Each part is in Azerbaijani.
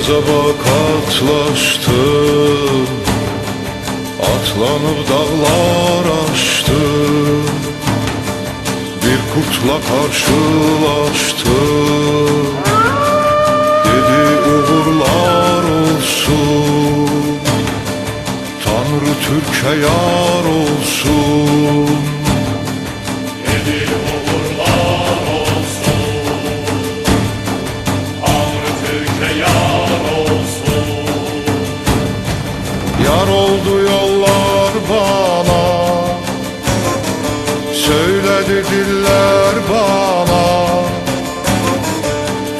Gazaba katlaştım, atlanıp dağlar aştım, bir kurtla karşılaştım. Dedi uğurlar olsun, Tanrı Türk'e yar olsun. Dedi uğurlar olsun, Tanrı Türk'e yar olsun. Yar oldu yollar bana, söyledi diller bana.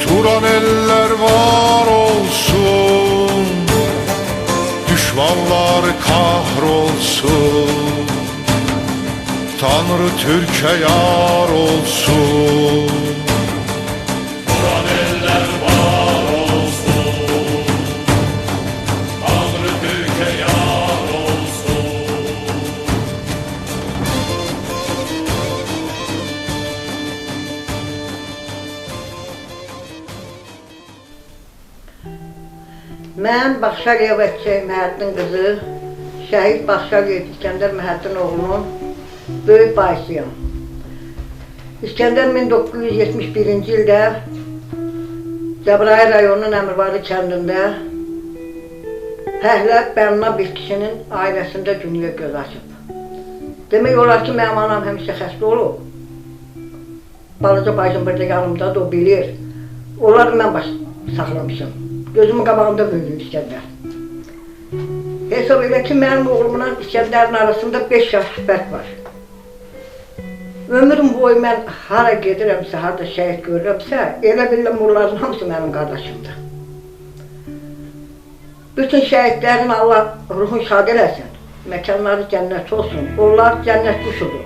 Turan eller var olsun, düşmanlar kahrolsun. Tanrı Türk'e yar olsun. Turan eller var olsun, Tanrı Türk'e yar olsun. Mən Baxşaliyev Məhəddin qızı, şəhid Baxşaliyev İskəndər Məhəddin oğlunun böyük bayısıyam. İskəndər 1971-ci ildə Cəbrayıl rayonunun Əmirvari kəndində Pəhlə Bənna bir kişinin ailəsində dünyaya göz açıb. Demək olar ki, mənim anam həmişə xəstə olub. Balaca bacım burada yanımdadır, o bilir. Onları mən saxlamışam. Gözümün qabağında böyüdüm İskəndər. Hesab elə ki, mənim oğlumla İskəndərin arasında 5 yaş fərq var. Ömrüm boyu mən hara gedirəmsə, harada şəhid görürəmsə, elə biləm bunların hamısı mənim qardaşımdır. Bütün şəhidlərin Allah ruhun şad eləsin, məkanları cənnət olsun. Onlar cənnət quşudur.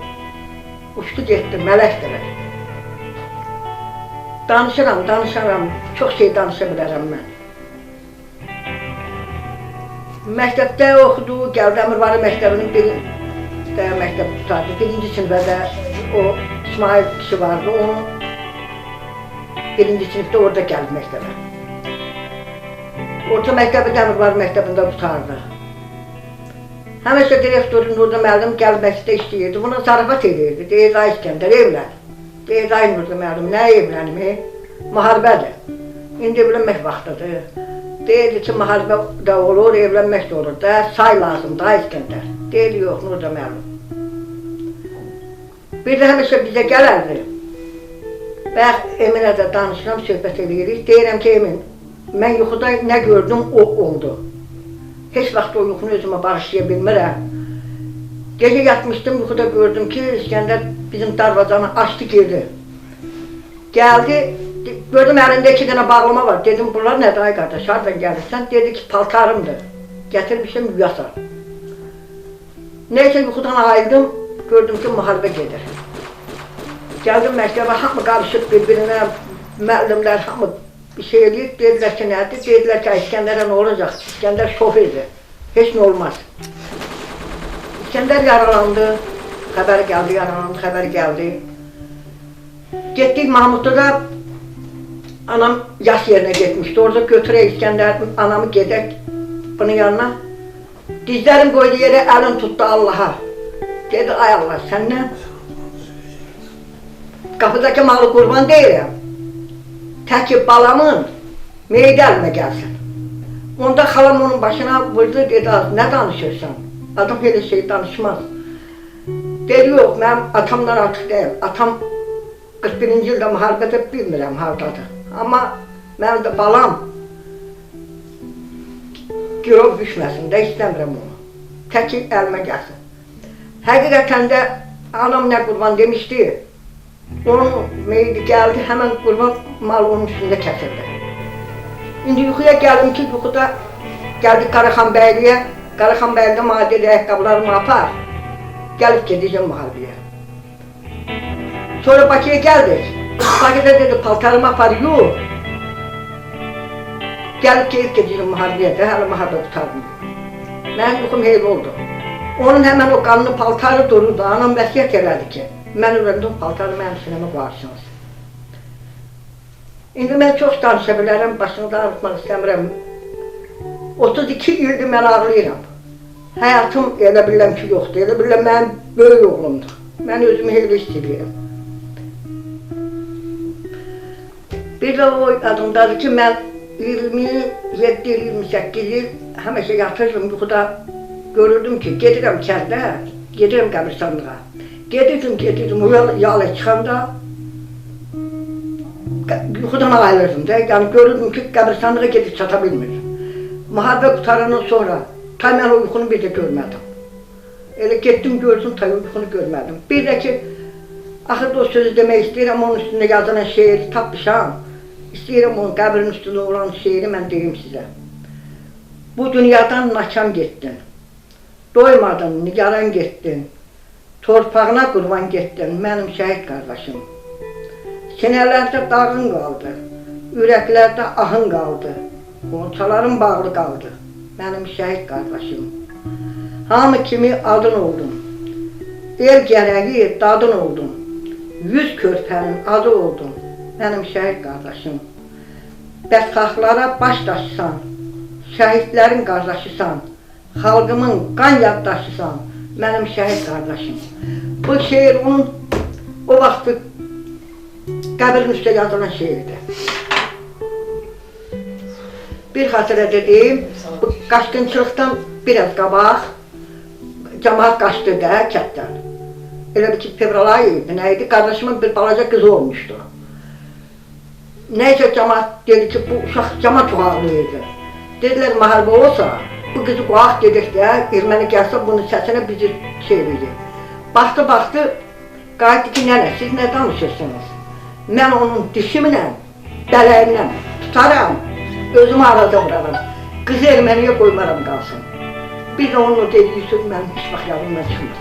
Uçdu getdi, mələkdirlər. Danışaram, çox şey danışa bilərəm mən. Məktəbdə oxudu, gəldi Əmirvari məktəbinin məktəb tutardı. Birinci sinifdə də o İsmail kişi vardı, onun birinci sinifdə orada gəldi məktəbə. Orta məktəbi də Əmirvari məktəbində tutardı. Həmişə direktorun orada müəllim gəlməkdə istəyirdi, buna zarafat edirdi. Deyirdi, ay İskəndər, evlən. Deyirdi, ay orada müəllim, nə evlənim? Müharibədir. İndi evlənmək vaxtıdır. Deyirdi ki, müharibə də olur, evlənmək də olur da, say lazımdır, ay İskəndər. Deyirdi, yox, Nurda müəllim. Bir də həmişə bizə gələrdi. Bəx, Eminə də danışıram, söhbət edirik. Deyirəm ki, Emin, mən yuxuda nə gördüm, o oldu. Heç vaxt o yuxunu özümə bağışlaya bilmirəm. Gecə yatmışdım, yuxuda gördüm ki, İskəndər bizim darvazanı açdı, girdi. Gəldi, gördüm əlində 2 dənə bağlama var. Dedim, bunlar nədir ay qardaş, hardan gəlirsən? Dedi ki, paltarımdır. Gətirmişim, yuyasan. Neysə yuxudan ayıldım, gördüm ki, müharibə gedir. Gəldim məktəbə, hamı qarışıb bir-birinə, müəllimlər hamı bir şey eləyib, dedilər ki, nədir? Dedilər ki, İskəndərə nə olacaq? İskəndər şofirdir, heç nə olmaz. İskəndər yaralandı, xəbəri gəldi, yaralandı, xəbəri gəldi. Getdik Mahmudda da, anam yas yerinə getmişdi, orada götürək İskəndər, anamı gedək bunun yanına. Dizlərim qoydu yerə, əlin tutdu Allaha. Dedi, ay Allah, səndən qapıdakı malı qurban deyirəm. Tək ki, balamın meydə əlimə gəlsin. Onda xalam onun başına vurdu, dedi, nə danışırsan? Adam elə şey danışmaz. Dedi, yox, mənim atamdan artıq deyil. Atam 41-ci ildə müharibədə bilmirəm haradadır. Amma mənim də balam girov düşməsin də, istəmirəm onu. Tək ki, əlimə gəlsin. Həqiqətən də anam nə qurban demişdi, onun meydi gəldi, həmən qurban malı onun üstündə kəsildi. İndi yuxuya gəldim ki, yuxuda gəldik Qaraxanbəyliyə, Qaraxanbəylidə madəli ayaqqabılarımı apar, gəlib gedəcəm müharibəyə. Sonra Bakıya gəldik, Bakıda dedi, paltarımı apar, yox. Gəlib gedəcəm müharibəyə də, hələ müharibə qutardım. Mənim yuxum heyl oldu. Onun həmən o qanlı paltarı dururdu, anam vəsiyyət elədi ki, mən öyrəndim paltarı mənim sinəmə qoyarsınız. İndi mən çox danışa bilərəm, başını da ağrıtmaq istəmirəm. 32 ildir mən ağlayıram. Həyatım elə bilirəm ki, yoxdur. Elə bilirəm mənim böyük oğlumdur. Mən özümü elə istəyirəm. Bir də o adımdadır ki, mən 27-28 il həmişə yatırdım yuxuda. Görürdüm ki, gedirəm kəndə, gedirəm qəbristanlığa. Gedirdim, o yalı çıxanda yuxudan ayılırdım da. Yəni görürdüm ki, qəbristanlığa gedib çata bilmirim. Müharibə qutarandan sonra ta mən o yuxunu bir də görmədim. Elə getdim, gördüm, ta o yuxunu görmədim. Bir də ki, axırda o sözü demək istəyirəm, onun üstündə yazılan şeiri tapmışam. İstəyirəm onun qəbrin üstündə olan şeiri mən deyim sizə. Bu dünyadan naçam getdin, doymadın, nigaran getdin, torpağına qurban getdin, mənim şəhid qardaşım. Sinələrdə dağın qaldı, ürəklərdə ahın qaldı, qonçaların bağlı qaldı, mənim şəhid qardaşım. Hamı kimi adın oldum, el gərəyi dadın oldum, 100 körpənin adı oldum, mənim şəhid qardaşım. Bədxahlara baş daşısan, şəhidlərin qardaşısan, xalqımın qan yaddaşısan, mənim şəhid qardaşım. Bu şeir onun o vaxt qəbrin üstə yazılan şeirdir. Bir xatirə dediyim, bu qaçqınçılıqdan biraz qabaq cəmaat qaçdı da kətdən. Elə bir ki, fevral ayı idi, nə idi? Qardaşımın bir balaca qızı olmuşdu. Nəysə cəmaat dedi ki, bu uşaq cəmaat çox ağlayırdı. Dedilər, müharibə olsa, bu qızı qoyaq dedik də, erməni gəlsə bunun səsinə bizi çevirir. Baxdı, qayıtdı ki, nənə, siz nə danışırsınız? Mən onun dişimlə, bələyimlə tutaram, özümü arada vuraram. Qızı erməniyə qoymaram qalsın. Bir də onun o dediyi söz mənim heç vaxt yadımdan çıxmır.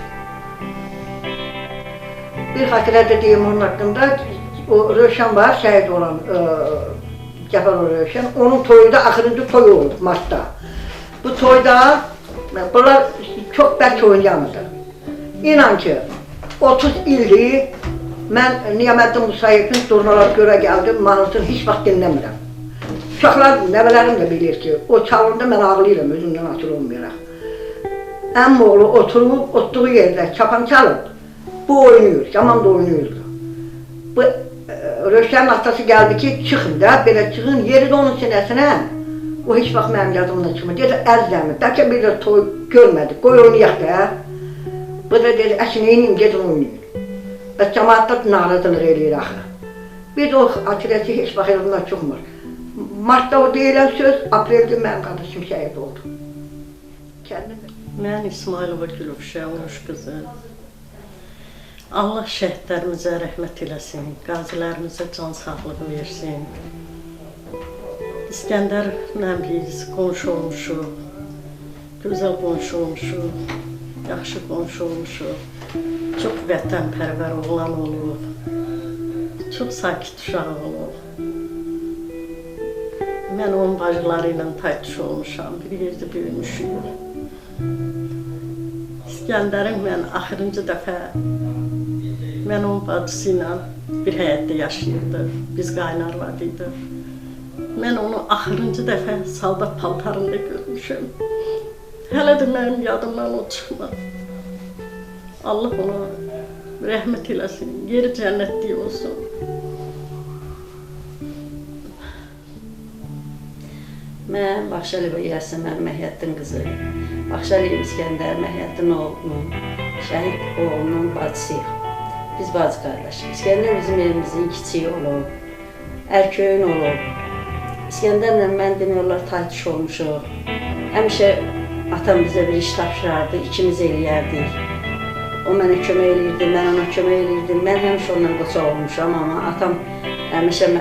Bir xatirə də deyim onun haqqında, o Rövşən var, şəhid olan Cəfərov Rövşən, onun toyu da axırıncı toy oldu Martda. Bu toyda, bunlar çox bərk oynayanıdır. İnan ki, 30 ildir mən Niyaməddin Musayevin durnalar görə gəldim, mahnısını heç vaxt dinləmirəm. Uşaqlar, nəvələrim də bilir ki, o çalında mən ağlayıram, özümdən asıl olmayaraq. Əmim oğlu oturub, otduğu yerdə çapan çalıb, bu oynayır, yaman da oynayırdı. Bu Rövşənin atası gəldi ki, çıxın da, belə çıxın, yeri də onun sinəsinə, o heç vaxt mənim yadımdan çıxmır. Dedi, ərzləmi, bəlkə bir də toy görmədik, qoy oynayaq da. Bu da dedi, əşin eynim, gedin oynayın. Və cəmaatda naradılıq eləyir axı. Bir də o atirəsi heç vaxt yadımdan çıxmır. Martda o deyilən söz, apreldə mənim qardaşım şəhid oldu. Kəndində. Mən İsmailova Gülübşə, Unuş qızı. Allah şəhidlərimizə rəhmət eləsin, qazilərimizə can sağlığı versin. İskəndərlə biz qonşu olmuşuq, gözəl qonşu olmuşuq, yaxşı qonşu olmuşuq. Çox vətənpərvər oğlan olub, çox sakit uşaq olub. Mən onun bacıları ilə taytuş olmuşam, bir yerdə böyümüşük. İskəndərin mən axırıncı dəfə, mən onun bacısı ilə bir həyətdə yaşayırdıq, biz qaynarladıydık. Mən onu axırıncı dəfə saldat paltarında görmüşəm. Hələ də mənim yadımdan o çıxmır. Allah ona rəhmət eləsin, yeri cənnətlik olsun. Mən Baxşaliyeva Yasəmən Məhiyyəddin qızı, Baxşaliyev İskəndər Məhiyyəddin oğlunun, şəhid oğlunun bacısıyıq. Biz bacı qardaşıq. İskəndər bizim evimizin kiçiyi olub, ərköyün olub. İskəndərlə mən demək olar taytuş olmuşuq. Həmişə atam bizə bir iş tapşırardı, ikimiz eləyərdik. O mənə kömək eləyirdi, mən ona kömək eləyirdim. Mən həmişə ondan qoça olmuşam, amma atam həmişə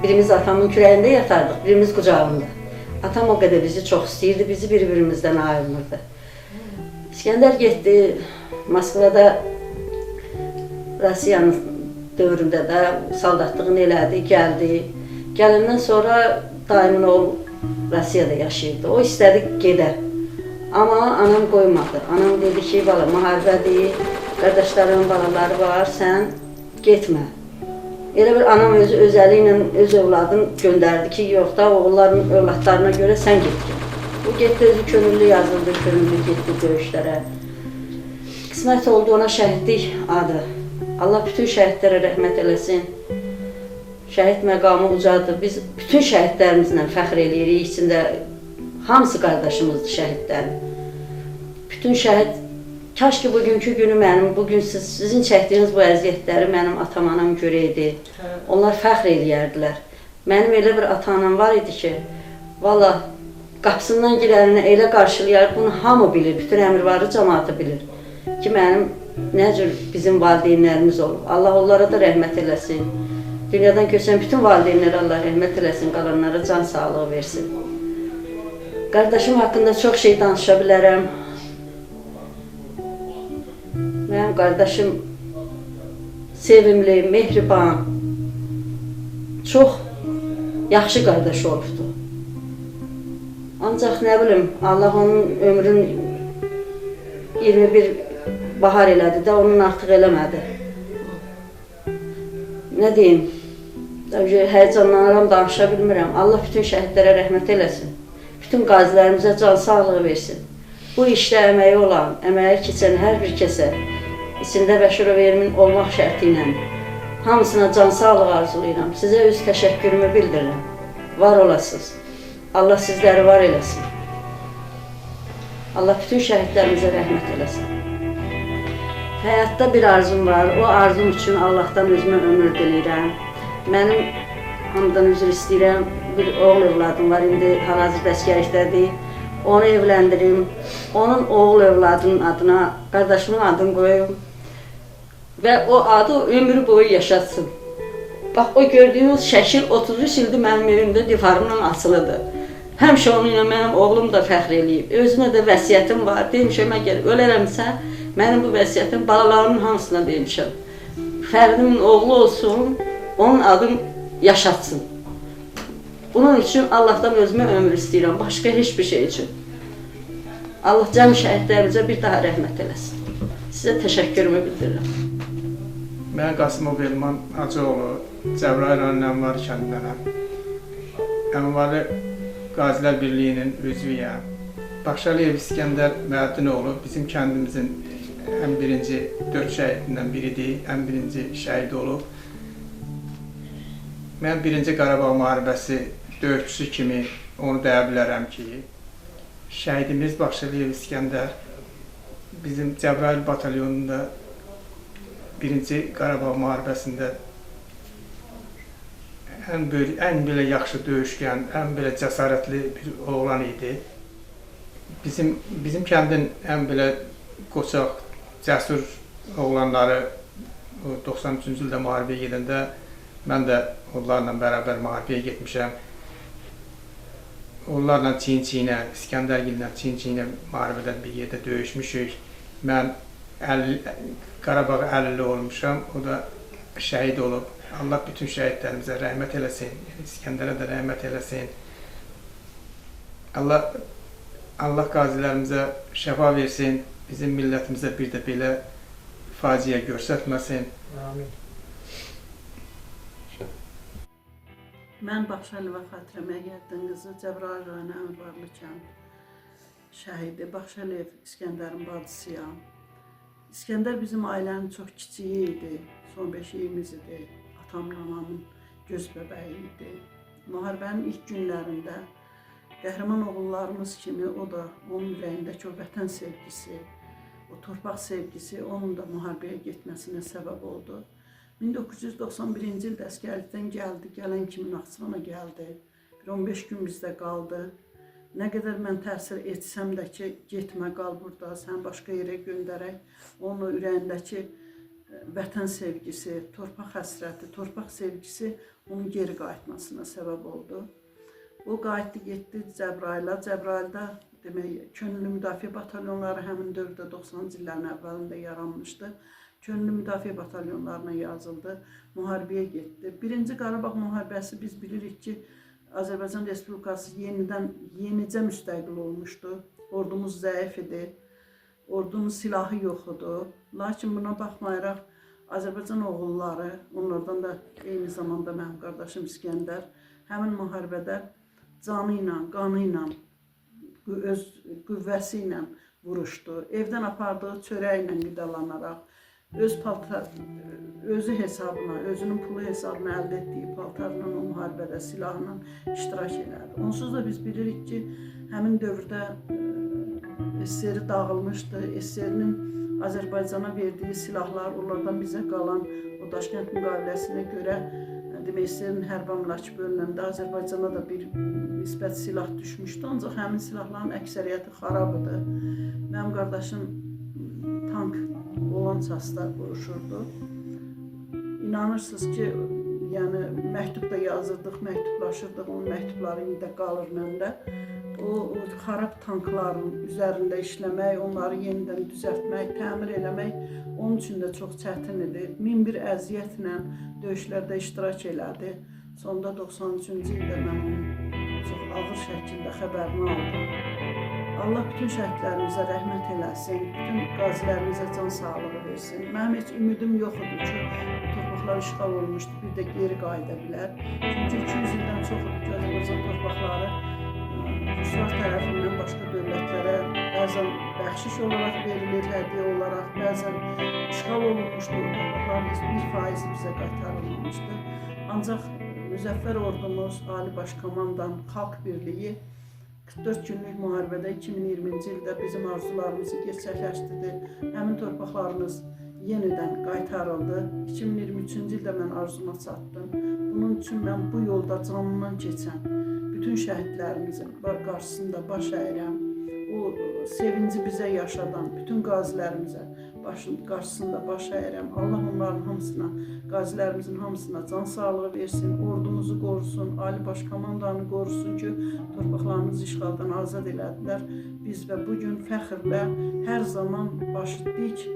birimiz atamın kürəyində yatardıq, birimiz qucağında. Atam o qədər bizi çox istəyirdi, bizi bir-birimizdən ayırmırdı. İskəndər getdi, Moskvada Rusiyanın dövründə də saldatlığını elədi, gəldi. Gələndən sonra dayımın oğlu Rusiyada yaşayırdı, o istədi gedər. Amma anam qoymadı. Anam dedi ki, bala, müharibədir, qardaşlarımın balaları var, sən getmə. Elə bir anam öz əli ilə öz övladını göndərdi ki, yox da oğulların övladlarına görə sən get. O getdi, özü könüllü yazıldı, könüllü getdi döyüşlərə. Qismət oldu ona şəhidlik adı. Allah bütün şəhidlərə rəhmət eləsin. Şəhid məqamı ucadır. Biz bütün şəhidlərimizlə fəxr eləyirik. İçində hamısı qardaşımızdır şəhidlərin. Bütün şəhid, kaş ki bugünkü günü mənim, bugün sizin çəkdiyiniz bu əziyyətləri mənim atam-anam görəydi. Onlar fəxr eləyərdilər. Mənim elə bir ata-anam var idi ki, valla qapısından girərini elə qarşılayar, bunu hamı bilir, bütün əmirvarı cəmaatı bilir ki, mənim nə cür bizim valideynlərimiz olub. Allah onlara da rəhmət eləsin. Dünyadan köçən bütün valideynlərə Allah rəhmət eləsin, qalanlara can sağlığı versin. Qardaşım haqqında çox şey danışa bilərəm. Mənim qardaşım sevimli, mehriban, çox yaxşı qardaş olubdu. Ancaq nə bilim, Allah onun ömrün 21 bahar elədi də, onun artıq eləmədi. Nə deyim, həyəcanlanıram, danışa bilmirəm. Allah bütün şəhidlərə rəhmət eləsin. Bütün qazilərimizə can sağlığı versin. Bu işdə əməyi olan, əməyi keçən hər bir kəsə, içində Bəşirov Ermin olmaq şərti ilə hamısına can sağlığı arzulayıram. Sizə öz təşəkkürümü bildirirəm. Var olasınız. Allah sizləri var eləsin. Allah bütün şəhidlərimizə rəhmət eləsin. Həyatda bir arzum var. O arzum üçün Allahdan özümə ömür diləyirəm. Mənim hamıdan üzr istəyirəm. Bir oğul övladım var, indi hal-hazırda əsgərlikdədir. Onu evləndirim. Onun oğul övladının adına qardaşımın adını qoyum. Və o adı ömrü boyu yaşatsın. Bax, o gördüyünüz şəkil 33 ildir mənim evimdə divarımdan asılıdır. Həmişə onunla mənim oğlum da fəxr eləyib. Özünə də vəsiyyətim var. Demişəm, əgər ölərəmsə, mənim bu vəsiyyətim balalarımın hamısına demişəm. Fərdimin oğlu olsun, onun adını yaşatsın. Bunun üçün Allahdan özümə ömür istəyirəm, başqa heç bir şey üçün. Allah cəm şəhidlərimizə bir daha rəhmət eləsin. Sizə təşəkkürümü bildirirəm. Mən Qasımov Elman Hacıoğlu, Cəbrayıl Önləm var kəndinənəm. Əmvalı Qazilər Birliyinin üzvüyəm. Baxşəliyev İskəndər Məhəddinoğlu bizim kəndimizin ən birinci 4 şəhidindən biridir, ən birinci şəhid olub. Mən 1-ci Qarabağ müharibəsi döyüşçüsü kimi onu deyə bilərəm ki, şəhidimiz Baxşəliyev İskəndər bizim Cəbrayıl batalyonunda 1-ci Qarabağ müharibəsində ən belə yaxşı döyüşkən, ən belə cəsarətli bir oğlan idi. Bizim kəndin ən belə qoçaq, cəsur oğlanları 93-cü ildə müharibəyə gedəndə mən də onlarla bərabər müharibəyə getmişəm. Onlarla çiyin-çiyinə, İskəndərgillə çiyin-çiyinə müharibədə bir yerdə döyüşmüşük. Mən Qarabağa əlilli olmuşam, o da şəhid olub. Allah bütün şəhidlərimizə rəhmət eləsin, İskəndərə də rəhmət eləsin. Allah qazilərimizə şəfa versin, bizim millətimizə bir də belə faciə göstərməsin. Amin. Mən Baxşəliyeva Xatirə Məhiyyəddin qızı, Cəbrayıl rayonu Əmirvarlı kənd şəhidi, Baxşəliyev İskəndərin bacısıyam. İskəndər bizim ailənin çox kiçiyi idi, son beşiyimiz idi, atamın, anamın göz bəbəyi idi. Müharibənin ilk günlərində qəhrəman oğullarımız kimi o da, onun ürəyindəki o vətən sevgisi, o torpaq sevgisi onun da müharibəyə getməsinə səbəb oldu. 1991-ci ildə əsgərlikdən gəldi, gələn kimi Naxçıvana gəldi. 15 gün bizdə qaldı. Nə qədər mən təsir etsəm də ki, getmə, qal burada, sən başqa yerə göndərək. Onun ürəyindəki vətən sevgisi, torpaq həsrəti, torpaq sevgisi onun geri qayıtmasına səbəb oldu. O qayıtdı, getdi Cəbrayıla. Cəbrayılda demək, könüllü müdafiə batalyonları həmin dövrdə 90-cı illərin əvvəlində yaranmışdı. Könüllü müdafiə batalyonlarına yazıldı, müharibəyə getdi. 1-ci Qarabağ müharibəsi biz bilirik ki, Azərbaycan Respublikası yenicə müstəqil olmuşdu. Ordumuz zəif idi, ordunun silahı yox idi. Lakin buna baxmayaraq Azərbaycan oğulları, onlardan da eyni zamanda mənim qardaşım İskəndər həmin müharibədə canı ilə, qanı ilə, öz qüvvəsi ilə vuruşdu. Evdən apardığı çörəklə qidalanaraq, özü hesabına, özünün pulu hesabına əldə etdiyi paltarla o müharibədə, silahla iştirak elədi. Onsuz da biz bilirik ki, həmin dövrdə SSR dağılmışdı. SSR-nin Azərbaycana verdiyi silahlar, onlardan bizə qalan o Daşkənd müqaviləsinə görə demək SSR-nin hərbi əmlakı bölünəndə Azərbaycana da bir nisbət silah düşmüşdü. Ancaq həmin silahların əksəriyyəti xarab idi. Mənim qardaşım tank olan çasda vuruşurdu. İnanırsınız ki, yəni məktub da yazırdıq, məktublaşırdıq, onun məktubları indi də qalır məndə. O xarab tankların üzərində işləmək, onları yenidən düzəltmək, təmir eləmək onun üçün də çox çətin idi. Min bir əziyyətlə döyüşlərdə iştirak elədi. Sonda 93-cü ildə mən onun çox ağır şəkildə xəbərini aldım. Allah bütün şəhidlərimizə rəhmət eləsin, bütün qazilərimizə can sağlığı versin. Mənim heç ümidim yox idi ki, torpaqlar işğal olmuşdu, bir də geri qayıda bilər. Çünki 200 ildən çox idi ki, Azərbaycan torpaqları Ruslar tərəfindən başqa dövlətlərə bəzən bəxşiş olaraq verilir, hədiyyə olaraq, bəzən işğal olunmuşdu, o torpaqların 1% bizə qaytarılmamışdı. Ancaq müzəffər ordumuz, Ali Başkomandan, Xalq Birliyi 44 günlük müharibədə 2020-ci ildə bizim arzularımızı gerçəkləşdirdi. Həmin torpaqlarımız yenidən qaytarıldı. 2023-cü ildə mən arzuma çatdım. Bunun üçün mən bu yolda canından keçən bütün şəhidlərimizin qarşısında baş əyirəm. O sevinci bizə yaşadan bütün qazilərimizə qarşısında baş əyirəm. Allah onların hamısına, qazilərimizin hamısına can sağlığı versin, ordumuzu qorusun, Ali Başkomandanı qorusun ki, torpaqlarımızı işğaldan azad elədilər. Biz və bugün fəxrlə hər zaman başı dik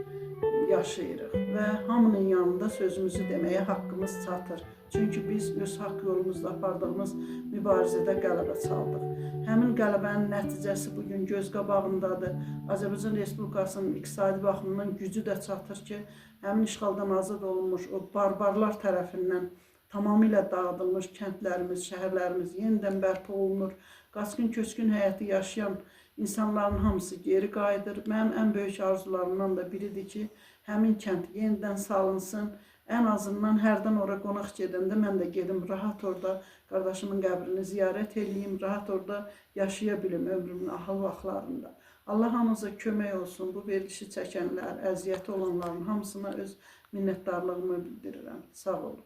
yaşayırıq və hamının yanında sözümüzü deməyə haqqımız çatır. Çünki biz öz haqq yolumuzda apardığımız mübarizədə qələbə çaldıq. Həmin qələbənin nəticəsi bugün göz qabağındadır. Azərbaycan Respublikasının iqtisadi baxımından gücü də çatır ki, həmin işğaldan azad olunmuş o barbarlar tərəfindən tamamilə dağıdılmış kəndlərimiz, şəhərlərimiz yenidən bərpa olunur. Qaçqın köçkün həyatı yaşayan insanların hamısı geri qayıdır. Mənim ən böyük arzularımdan da biridir ki, həmin kənd yenidən salınsın. Ən azından hərdən ora qonaq gedəndə mən də gedim, rahat orada qardaşımın qəbrini ziyarət edeyim, rahat orada yaşaya bilim ömrümün ahıl vaxtlarında. Allah hamımıza kömək olsun, bu verilişi çəkənlər, əziyyəti olanların hamısına öz minnətdarlığımı bildirirəm. Sağ olun.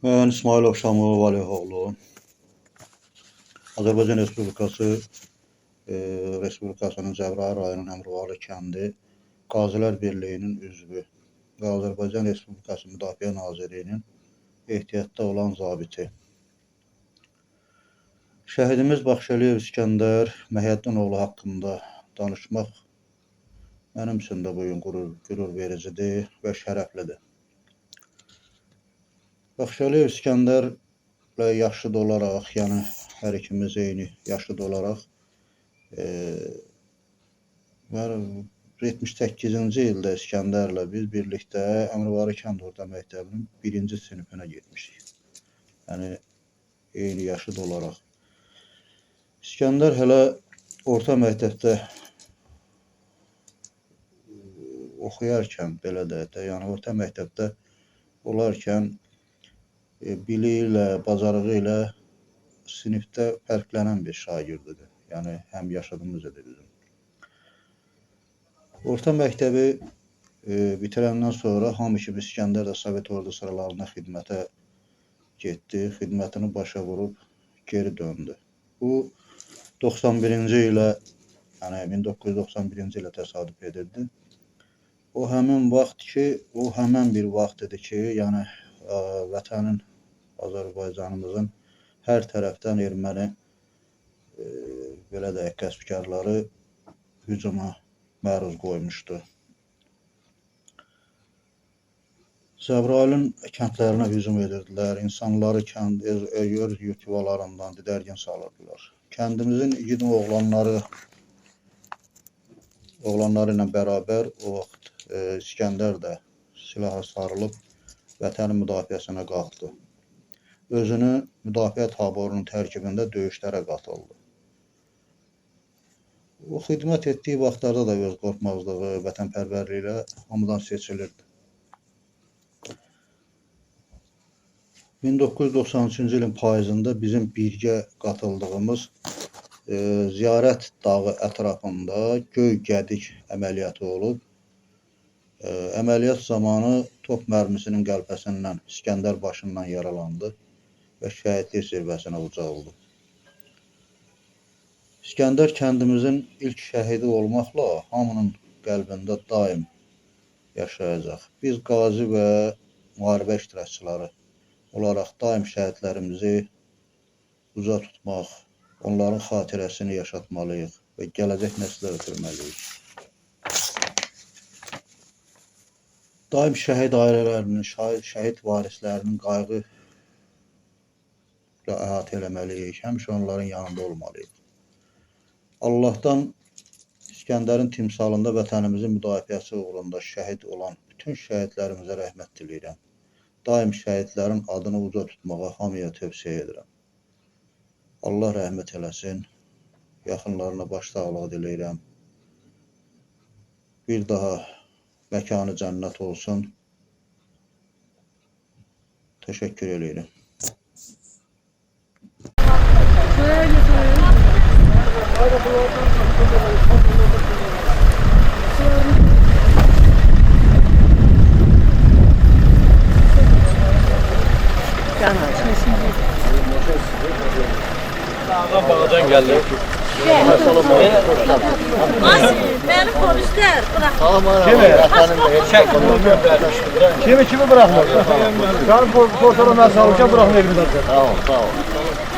Ben İsmail Şamil Valihoğlu, Azərbaycan Respublikasının Cəbrayıl rayonunun Əmrvalı kəndi Qazilər Birliyinin üzvü və Azərbaycan Respublikası Müdafiə Nazirliyinin ehtiyatda olan zabiti. Şəhidimiz Baxşəliyev İskəndər Məhiyyəddinoğlu haqqında danışmaq mənim üçün də bugün qürur vericidir və şərəflidir. Baxşəliyev İskəndərlə yaşlı da olaraq, yəni hər ikimiz eyni yaşlı da olaraq, mən 78-ci ildə İskəndərlə biz birlikdə Əmrvarı Kənd Orta Məktəbinin 1-ci sinifinə getmişdik. Yəni, eyni yaşı da olaraq. İskəndər hələ orta məktəbdə oxuyarkən, belə də, yəni orta məktəbdə olarkən bili ilə, bacarığı ilə sinifdə fərqlənən bir şagirdidir. Yəni, həm yaşadığımız edir bizim. Orta məktəbi bitirəndən sonra hamı kimi İskəndər də Sovet ordu sıralarında xidmətə getdi. Xidmətini başa vurub geri döndü. Bu 91-ci ilə, yəni 1991-ci ilə təsadüf edirdi. O həmin bir vaxt idi ki, yəni vətənin, Azərbaycanımızın hər tərəfdən erməni belə deyək, qəsbkarları hücuma məruz qoymuşdu. Cəbrayılın kəndlərinə hücum edirdilər, insanları öz yurt yuvalarından didərgin salırdılar. Kəndimizin igid oğlanları oğlanları ilə bərabər o vaxt İskəndər də silaha sarılıb vətənin müdafiəsinə qalxdı. Özünü müdafiə taborunun tərkibində döyüşlərə qatıldı. O xidmət etdiyi vaxtlarda da öz qorxmazlığı, vətənpərvərliyi ilə hamıdan seçilirdi. 1993-cü ilin payızında bizim birgə qatıldığımız Ziyarət dağı ətrafında göy gədik əməliyyatı olub. Əməliyyat zamanı top mərmisinin qəlpəsindən İskəndər başından yaralandı və şəhidlik zirvəsinə ucaldı. İskəndər kəndimizin ilk şəhidi olmaqla hamının qəlbində daim yaşayacaq. Biz qazi və müharibə iştirakçıları olaraq daim şəhidlərimizi uca tutmaq, onların xatirəsini yaşatmalıyıq və gələcək nəslə ötürməliyik. Daim şəhid ailələrinin, şəhid varislərinin qayğı ilə əhatə eləməliyik, həmişə onların yanında olmalıyıq. Allahdan İskəndərin timsalında vətənimizin müdafiəsi uğrunda şəhid olan bütün şəhidlərimizə rəhmət diləyirəm. Daim şəhidlərin adını uca tutmağa hamıya tövsiyə edirəm. Allah rəhmət eləsin, yaxınlarına başsağlığı diləyirəm. Bir daha məkanı cənnət olsun. Təşəkkür edirəm. Bağdan geldi. Beni polisler bırak. Kimi bırakmıyor? Yarın portalı ben sağlıkça bırakmıyor elimizden. Tamam, sağ ol.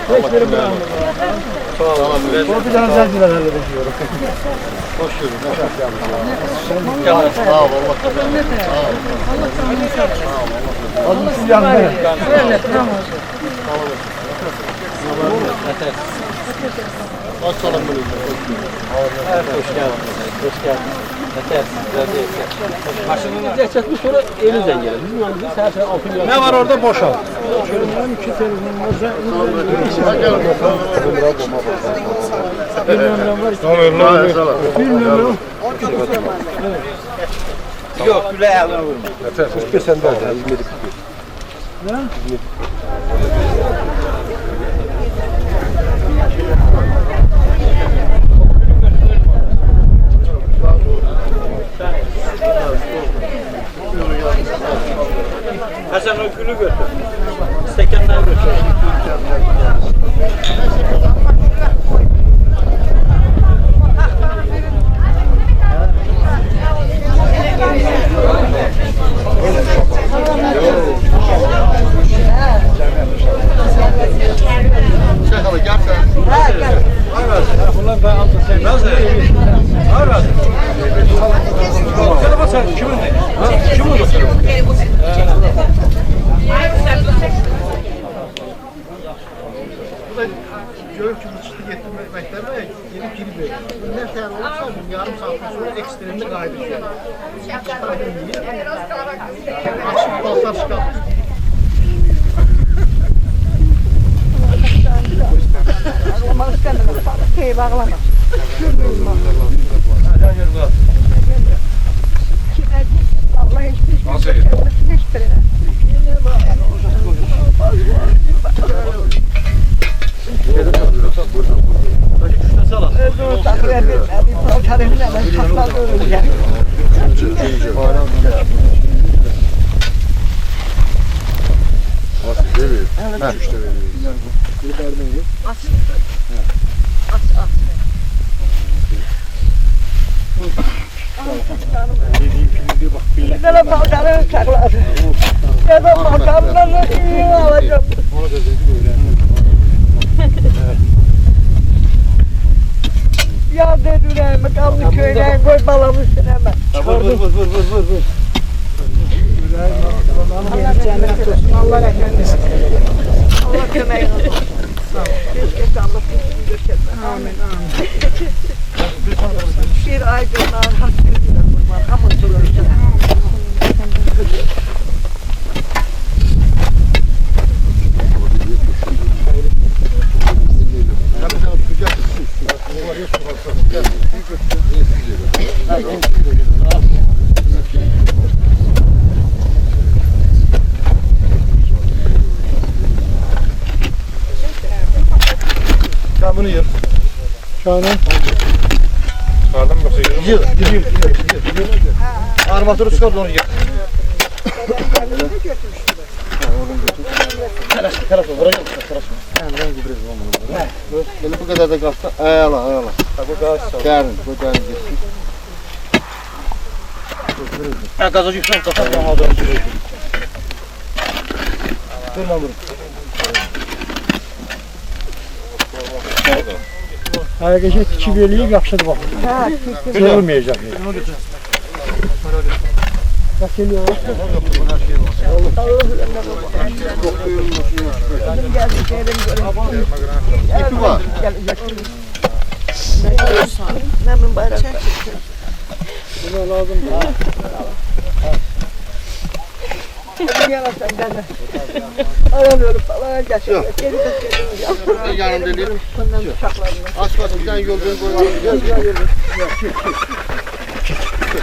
Hiç biri bırakmıyor. Sağ ol. Bir tane zelciler hallediyorum. Hoş geldin. Sağ ol. Allah sizi yanına. Öyle tamam. Aslanım bunu. Hoş geldin. Hoş geldin. Başınızı çekmiş sonra elinizden gelir. Bizim yanımızda her şey altın geldi. Ne var orada boşal. Yok, güle ayağına vurma. Bir sen de. Ne? Hasan o gülü götür. Stekenler götür. Bunlar ben aldım sen. Nasıl? Arad. Telefon sen kimin ne? Kim oldu telefon? Bu da görüp ki bu çıktı getirmek mektebe gelip geri veriyor. Ne tane olursa yarım saatten sonra ekstremde kaydediyor. Akşam basar çıkarttı. Bağlama. Allah hiçbir şey hiçbirine. Bir tane balkanı sakladı. Ya da balkanlarını iyi alacağım. Ya dediler mi kaldı köyden koy balamı üstüne hemen. Vur. Allah cennet olsun. Allah rahmet etsin. Allah kömeğin olsun. Keşke Allah göstermez. Amin. Bir aydınlar hakkıyla kurban, hamur durursun. Sen bunu yır. Şahane. Çıkardın mı yoksa yırın mı? Yır. Armatürü çıkar onu yır. Telaş oraya gel. Ben gidiyorum onu. Böyle bu kadar da kalsa ayala. Bu gaz sağ. Gelin, bu gelin gitsin. Gazı yüksek tutar ya hadi. Dur lan dur. Arkadaşlar çiviliği yakışıdı bak. Görülmeyecek. Bak geliyor. İpi var. Memnun bayrak. Buna lazım da. Yavaştan ben de. Aramıyorum falan. Geçiyor. Yanım dedim. Aç bir tane yol dön koyalım. Gel.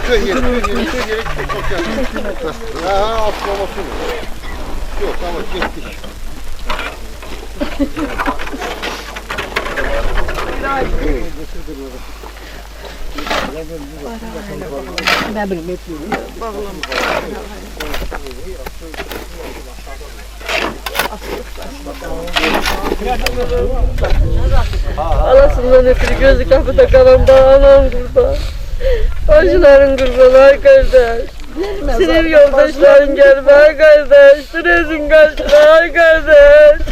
Köy yeri çok yakın. Atlamasın. Yok tamam gittik. Ben bilmem etmiyorum. Alasından ötürü gözü kapıda kalan anam kurban. Acıların kurban kardeş. Sinir yoldaşların gelme kardeş. Stresin kaçtı kardeş.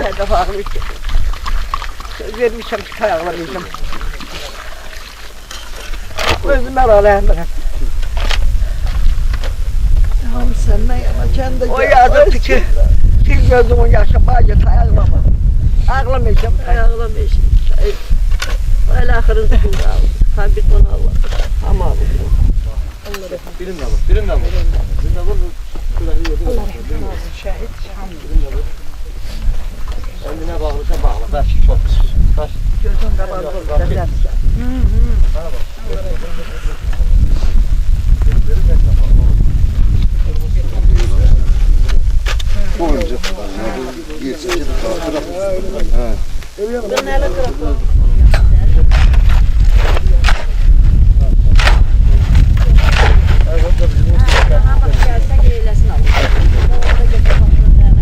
Her defa ağlayıp söz vermişim ki ayaklarıydım. Özüme ağlayan ben. Tamam sen ne yapacaksın da O yazıktı ki sil gözümün yaşı bacı ağlama. Ağlamayacağım. Ağlamayışım. Hala ahırında gün aldı. Ha bir konu Allah. Ama bu. Birim de bu. Eline bağlısa bağla. Ver çok. Taş. Gözüm kapalı oldu. Boyunca geçince de Ben hele kırak.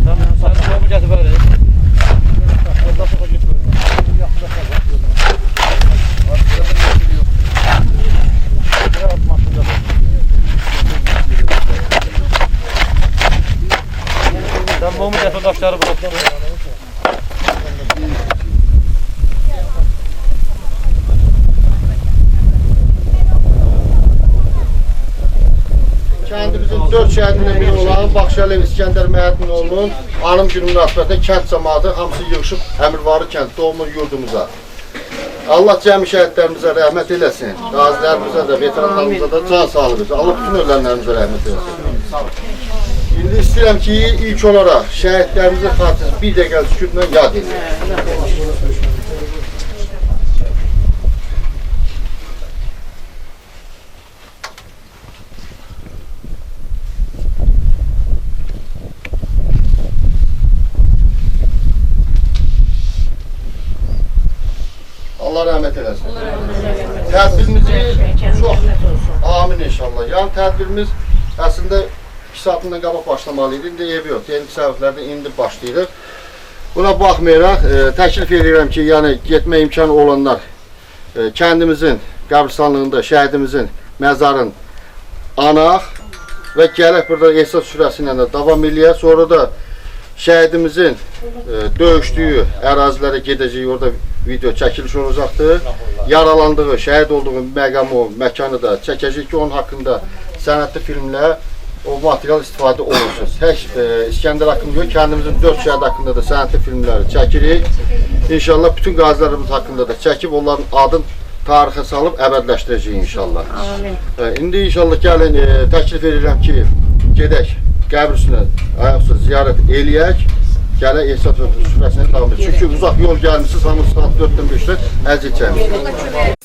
Tamam sen bu getir böyle. Sen bu defa taşları bırak. Kendimizin 4 şəhərindən biri olan Baxşəliyev İskəndər Məhəddinoğlu'nun anım günü münasibətilə kənd cəmaatı hamısı yığışıb Əmirvarı kənd doğma yurdumuza. Allah cəmi şəhidlərimizə rəhmət eləsin. Qazilərimizə də, veteranlarımıza da can sağlığı versin. Allah bütün ölənlərimizə rəhmət eləsin. İndi istəyirəm ki, ilk olaraq şəhidlərimizə xatir bir dəqiqə sükutla yad edin. Allah rəhmət eləsin. Tədbirimizi çox amin inşallah. Yəni tədbirimiz əslində 2 saatından qabaq başlamalı idi. İndi ev yox. Texniki səbəblərdən indi başlayırıq. Buna baxmayaraq təklif edirəm ki, yəni getmə imkanı olanlar kəndimizin qəbristanlığında şəhidimizin məzarın anaq və gələk burada Ehsas sürəsi ilə də davam eləyək. Sonra da şəhidimizin döyüşdüyü ərazilərə gedəcəyik. Orada video çəkiliş olacaqdır. Yaralandığı, şəhid olduğu məqamı, məkanı da çəkəcəyik ki, onun haqqında sənədli filmlə o material istifadə olunsun. Tək İskəndər haqqında yox, kəndimizin 4 şəhid haqqında da sənədli filmləri çəkirik. İnşallah bütün qazilərimiz haqqında da çəkib onların adını tarixə salıb əbədləşdirəcəyik inşallah. Amin. İndi inşallah gəlin təklif edirəm ki, gedək qəbr üstünə ayaqüstə ziyarət eləyək. Gələ Ehsan süfrəsini davam edək. Çünki uzaq yol gəlmişsiniz, hamı saat 4-dən 5-də əziyyət çəkmişsiniz.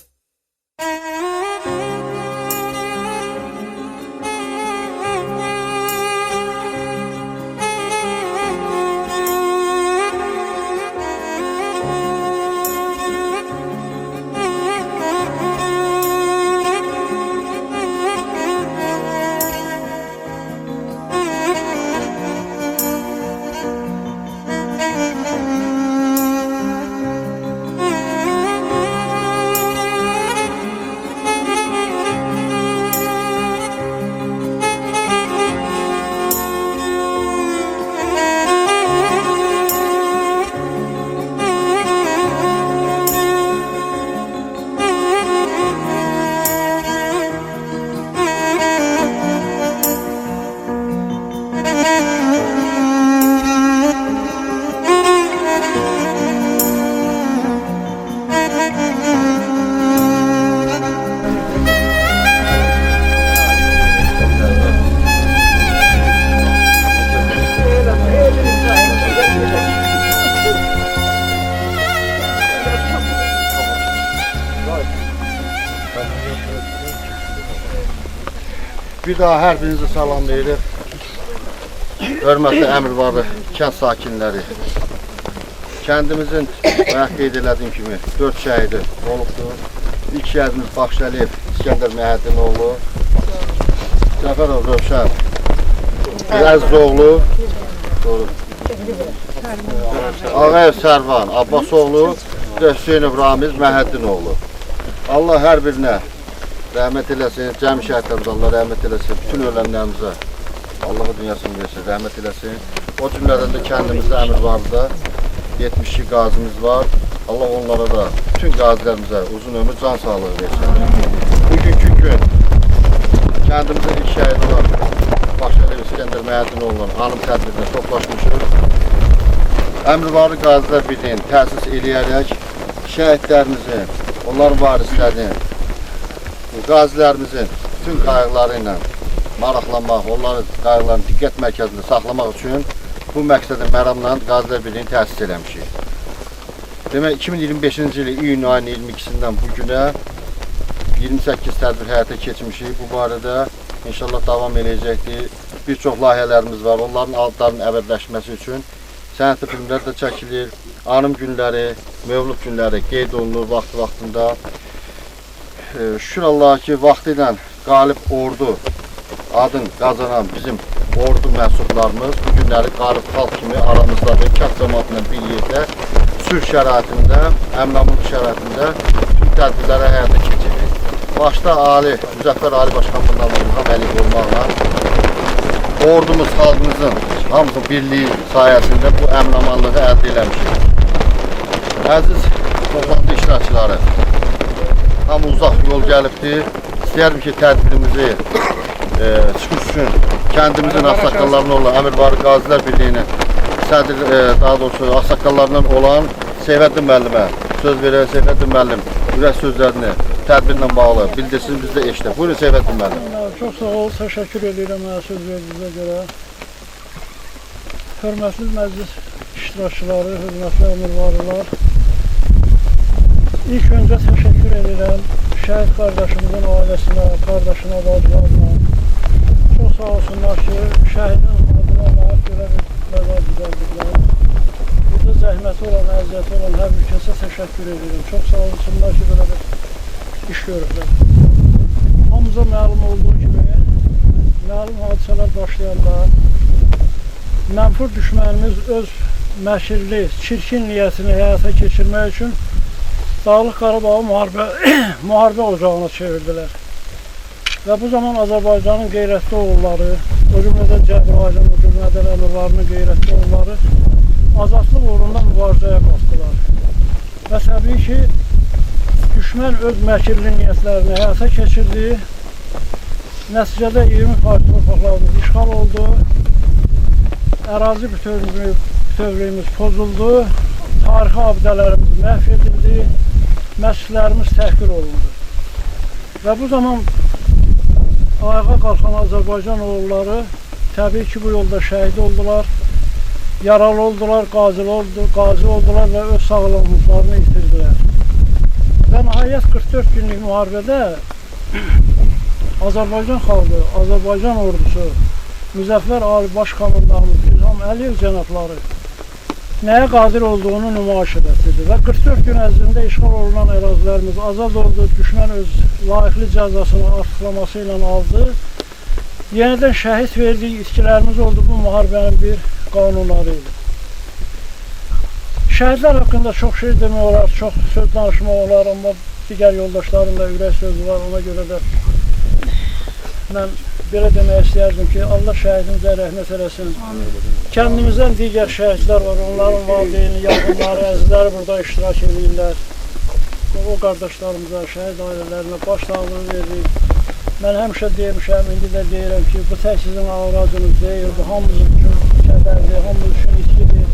Bir daha hər birinizi salamlayırıq. Hörmətli Əmirvarı kənd sakinləri. Kəndimizin bayaq qeyd elədiyim kimi 4 şəhidi olubdur. İlk şəhidimiz Baxşəliyev İskəndər Məhəddinoğlu, Cəfərov Rövşən Əzizoğlu, Ağayev Sərvan Abbasoğlu və Hüseynov Ramiz Məhəddinoğlu. Allah hər birinə rəhmət eləsin, cəmi şəhidlərimizə Allah rəhmət eləsin, bütün ölənlərimizə Allah'ı dünyasını versin, rəhmət eləsin. O cümlədən də kəndimizdə Əmirvarlıda 72 qazimiz var. Allah onlara da, bütün qazilərimizə uzun ömür, can sağlığı versin. Bugünkü gün kəndimizdə ilk şəhid olan Baxşəliyev İskəndər Məhəddinoğlu'nun anım tədbirinə toplaşmışıq. Əmirvarlı Qazilər Birliyini təsis eləyərək şəhidlərimizin, onların varislərinin, qazilərimizin bütün qayğıları ilə maraqlanmaq, onların qayğılarını diqqət mərkəzində saxlamaq üçün bu məqsədə məramla Qazilər Birliyini təsis eləmişik. Demək, 2025-ci il iyun ayının 22-sindən bu günə 28 tədbir həyata keçmişik. Bu barədə inşallah davam eləyəcəkdir. Bir çox layihələrimiz var. Onların adlarının əbədləşməsi üçün sənətli filmlər də çəkilir. Anım günləri, mövlud günləri qeyd olunur vaxtında. Şükür Allah'a ki, vaxtı ilə qalib ordu adın qazanan bizim ordu məhsullarımız bu günləri qalib xalq kimi aramızda və kənd cəmaatla bir yerdə sülh şəraitində, əmin-amanlıq şəraitində tüm tədbirlərə həyata keçirir. Başda Müzəffər Ali Başkanlığından İlham Əliyev olmaqla ordumuz, xalqımızın hamısının birliyi sayəsində bu əmin-amanlığı əldə eləmişik. Əziz toplantı iştirakçıları, hamı uzaq yol gəlibdir. İstəyərdim ki, tədbirimizi çıxış üçün kəndimizin ağsaqqallarından olan Əmirvarı Qazilər Birliyinin sədr, daha doğrusu ağsaqqallarından olan Seyfəddin müəllimə söz verək. Seyfəddin müəllim ürək sözlərini tədbirlə bağlı bildirsin, biz də eşitək. Buyurun Seyfəddin müəllim. Çox sağ ol, təşəkkür edirəm mənə söz verdiyinizə görə. Hörmətli məclis iştirakçıları, hörmətli Əmirvarlılar. İlk öncə təşəkkür edirəm şəhid qardaşımızın ailəsinə, qardaşına, bacılarına. Çox sağ olsunlar ki, şəhidin adına layiq görə bildirlər, düzəldiklər. Burada zəhməti olan, əziyyəti olan hər bir kəsə təşəkkür edirəm. Çox sağ olsunlar ki, belə bir iş görürlər. Hamımıza məlum olduğu kimi, məlum hadisələr başlayanda mənfur düşmənimiz öz məkirli, çirkin niyyətini həyata keçirmək üçün Dağlıq Qarabağı müharibə ocağına çevirdilər. Və bu zaman Azərbaycanın qeyrətli oğulları, o cümlədən Cəbrayılın, o cümlədən Əmirvarının qeyrətli oğulları azadlıq uğrunda mübarizəyə qalxdılar. Və təbii ki, düşmən öz məkirli niyyətlərini həyata keçirdi. Nəticədə 20% torpaqlarımız işğal oldu. Ərazi bütövlüyümüz pozuldu. tarixi abidələrimiz məhv edildi, məscidlərimiz təhqir olundu. Və bu zaman ayağa qalxan Azərbaycan oğulları təbii ki, bu yolda şəhid oldular, yaralı oldular, qazi oldular və öz sağlamlıqlarını itirdilər. Və nəhayət 44 günlük müharibədə Azərbaycan xalqı, Azərbaycan ordusu, Müzəffər Ali Baş Komandamız İlham Əliyev cənabları nəyə qadir olduğunu nümayiş etdirdi və 44 gün ərzində işğal olunan ərazilərimiz azad oldu, düşmən öz layiqli cəzasını artıqlaması ilə aldı. Yenidən şəhid verdiyi itkilərimiz oldu, bu müharibənin bir qanunları idi. Şəhidlər haqqında çox şey demək olar, çox söz danışmaq olar, amma digər yoldaşlarım da ürək sözü var, ona görə də mən belə demək istəyərdim ki, Allah şəhidimizə rəhmət eləsin. Kəndimizdən digər şəhidlər var, onların valideyni, yaxınları, əzizləri burada iştirak edirlər. O qardaşlarımıza, şəhid ailələrinə baş sağlığı veririk. Mən həmişə demişəm, indi də deyirəm ki, bu tək sizin ağracınız deyil, bu hamımız üçün kədərdir, hamımız üçün itkidir.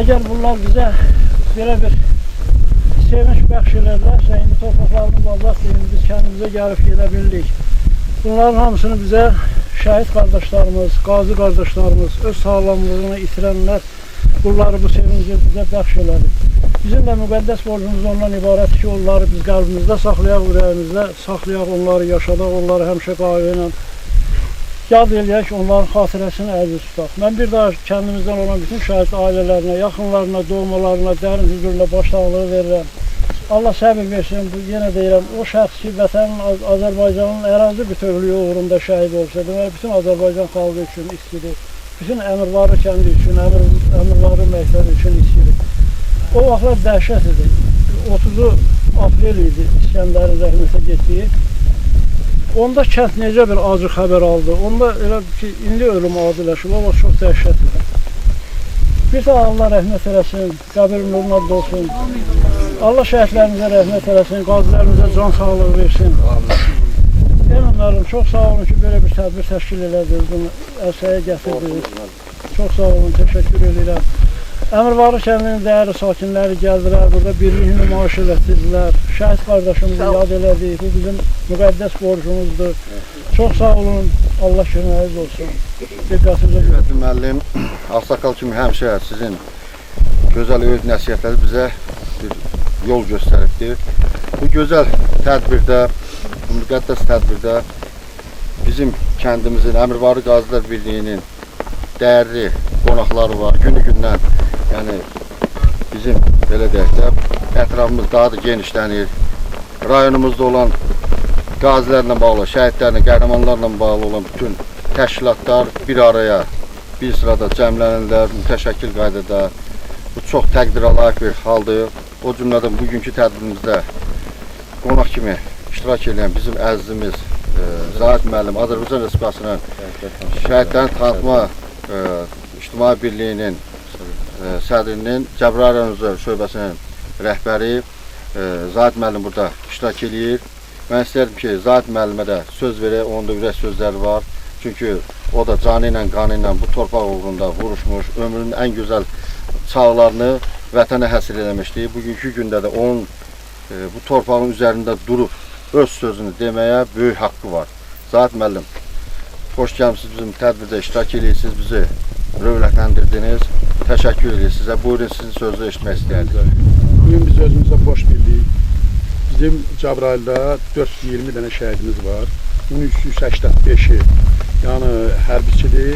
Əgər bunlar bizə belə bir sevinç bəxş elərlərsə, indi torpaqlarımız azaddır, indi biz kəndimizə gəlib gedə bildik. Bunların hamısını bizə şəhid qardaşlarımız, qazi qardaşlarımız, öz sağlamlığını itirənlər bunları bu sevinci bizə bəxş elədi. Bizim də müqəddəs borcumuz ondan ibarət ki, onları biz qəlbimizdə saxlayaq, ürəyimizdə saxlayaq, onları yaşadaq, onları həmişə qayğı ilə yad eləyək, onların xatirəsini əziz tutaq. Mən bir daha kəndimizdən olan bütün şəhid ailələrinə, yaxınlarına, doğmalarına dərin hüzurla baş sağlığı verirəm. Allah səbir versin, yenə deyirəm, o şəxs ki, vətənin, Azərbaycanın ərazi bütövlüyü uğrunda şəhid olsa, demək, bütün Azərbaycan xalqı üçün istidir, bütün Əmirvarı kəndi üçün, Əmirvarı məktəbi üçün istidir. O vaxtlar dəhşət idi, 30 aprel idi İskəndərin rəhmətə getdiyi. Onda kənd necə bir acı xəbər aldı, onda elə ki, indi ölüm adiləşib, o vaxt çox dəhşət idi. Bir də Allah rəhmət eləsin, qəbir nuruna dolsun. Allah şəhidlərimizə rəhmət eləsin, qazilərimizə can sağlığı versin. Əminlərim, çox sağ olun ki, belə bir tədbir təşkil elədiniz, bunu ərsəyə gətirdiniz. Çox sağ olun, təşəkkür edirəm. Əmirvarı kəndinin dəyərli sakinləri gəldilər, burada birliyi nümayiş elətdirdilər. Şəhid qardaşımızı yad elədik, bu bizim müqəddəs borcumuzdur. Çox sağ olun, Allah köməyiniz olsun. Diqqətinizə görə. Müəllim, Ağsaqqal kimi həmişə sizin gözəl öyüd nəsiyyətləri bizə bir yol göstəribdir. Bu gözəl tədbirdə, bu müqəddəs tədbirdə bizim kəndimizin, Əmirvarı Qazilər Birliyinin dəyərli qonaqları var. Günü-gündən, yəni bizim belə deyək də, ətrafımız daha da genişlənir. Rayonumuzda olan qazilərlə bağlı, şəhidlərlə, qəhrəmanlarla bağlı olan bütün təşkilatlar bir araya, bir sırada cəmlənirlər, mütəşəkkil qaydada. Bu çox təqdirə layiq bir haldır. O cümlədən bugünkü tədbirimizdə qonaq kimi iştirak edən bizim əzizimiz Zahid müəllim, Azərbaycan Respublikasının Şəhidlərin Tanıtma İctimai Birliyinin sədrinin, Cəbrayıl rayon şöbəsinin rəhbəri Zahid müəllim burada iştirak edir. Mən istərdim ki, Zahid müəllimə də söz verək, onun da ürək sözləri var. Çünki o da canı ilə, qanı ilə bu torpaq uğrunda vuruşmuş, ömrünün ən gözəl çağlarını vətənə həsr eləmişdi. Bugünkü gündə də onun bu torpağın üzərində durub öz sözünü deməyə böyük haqqı var. Zahid müəllim, xoş gəlmişsiniz, bizim tədbirdə iştirak edirsiniz, bizi rövlətləndirdiniz. Təşəkkür edirik sizə. Buyurun, sizin sözü eşitmək istəyərdik. Bugün biz özümüzə boş bildik. Bizim Cəbrayılda 420 dənə şəhidimiz var. 1385-i yəni hərbiçidir.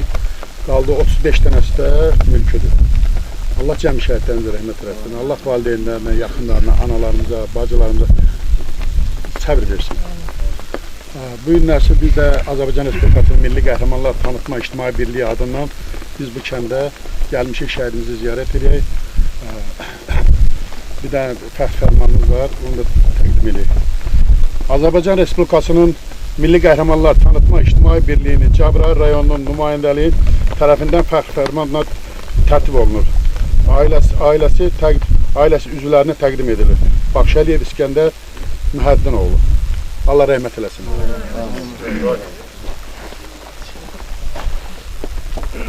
Qaldı 35 dənəsi də mülküdür. Allah cəmi şəhidlərimizə rəhmət eləsin. Allah valideynlərinə, yaxınlarına, analarımıza, bacılarımıza səbir versin. Bu günlərsə biz də Azərbaycan Respublikasının Milli Qəhrəmanlar Tanıtma İctimai Birliyi adından biz bu kəndə gəlmişik, şəhidimizi ziyarət edək. Bir də fəxr fərmanımız var, onu da təqdim edək. Azərbaycan Respublikasının Milli Qəhrəmanlar Tanıtma İctimai Birliyinin Cəbrayıl rayonunun nümayəndəliyi tərəfindən fəxr fərmanla tərtib olunur. Ailəsi üzvlərinə təqdim edilir. Baxşəliyev İskəndər Mühəddinoğlu. Allah rəhmət eləsin.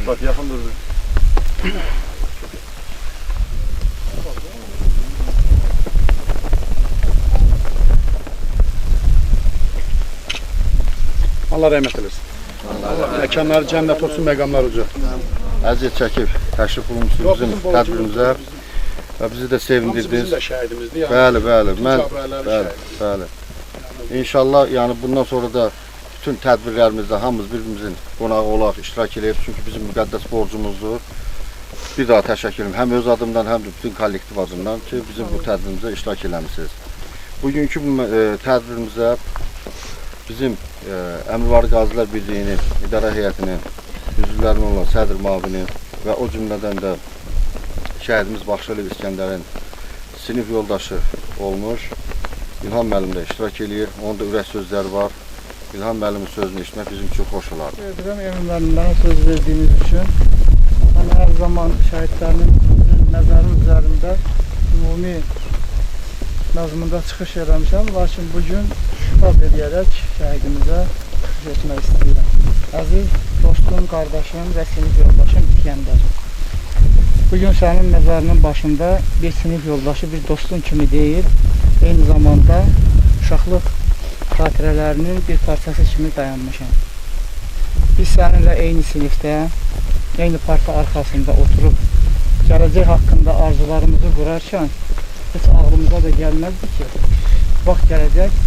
Bak, yaxın durdur. Allah rəhmət eləsin. Məkanları cənnət olsun, məqamlar uca. Əziyyət çəkib təşrif olunmuşsunuz bizim tədbirimizə və bizi də sevindirdiniz. Bizim də şəhidimizdir. Bəli. Bəli. İnşallah yəni bundan sonra da bütün tədbirlərimizdə hamımız bir-birimizin qonağı olaraq iştirak edib. Çünki bizim müqəddəs borcumuzdur. Bir daha təşəkkür edirəm. Həm öz adımdan, həm də bütün kollektiv adımdan ki, bizim bu tədbirimizə iştirak eləmisiniz. Bugünkü tədbirimizə bizim Əmrvar Qazilər Birliyinin idarə heyətinin üzvlərindən olan sədr müavini və o cümlədən də şəhidimiz Baxşəliyev İskəndərin sinif yoldaşı olmuş İlham müəllim də iştirak edir. Onun da ürək sözləri var. İlham müəllimin sözünü eşitmək bizim üçün xoş olardı. Edirəm Emin müəllimlərə söz verdiyiniz üçün. Mən hər zaman şəhidlərin nəzərin üzərində ümumi məzmunda çıxış eləmişəm, lakin bugün şübhət edərək şəhidimizə çıxış etmək istəyirəm. Əziz dostum, qardaşım və sinif yoldaşım İskəndər. Bugün sənin nəzərinin başında bir sinif yoldaşı, bir dostun kimi deyil, eyni zamanda uşaqlıq xatirələrinin bir parçası kimi dayanmışam. Biz səninlə eyni sinifdə, eyni parta arxasında oturub, gələcək haqqında arzularımızı qurarkən, heç ağlımıza da gəlməzdi ki, vaxt gələcək,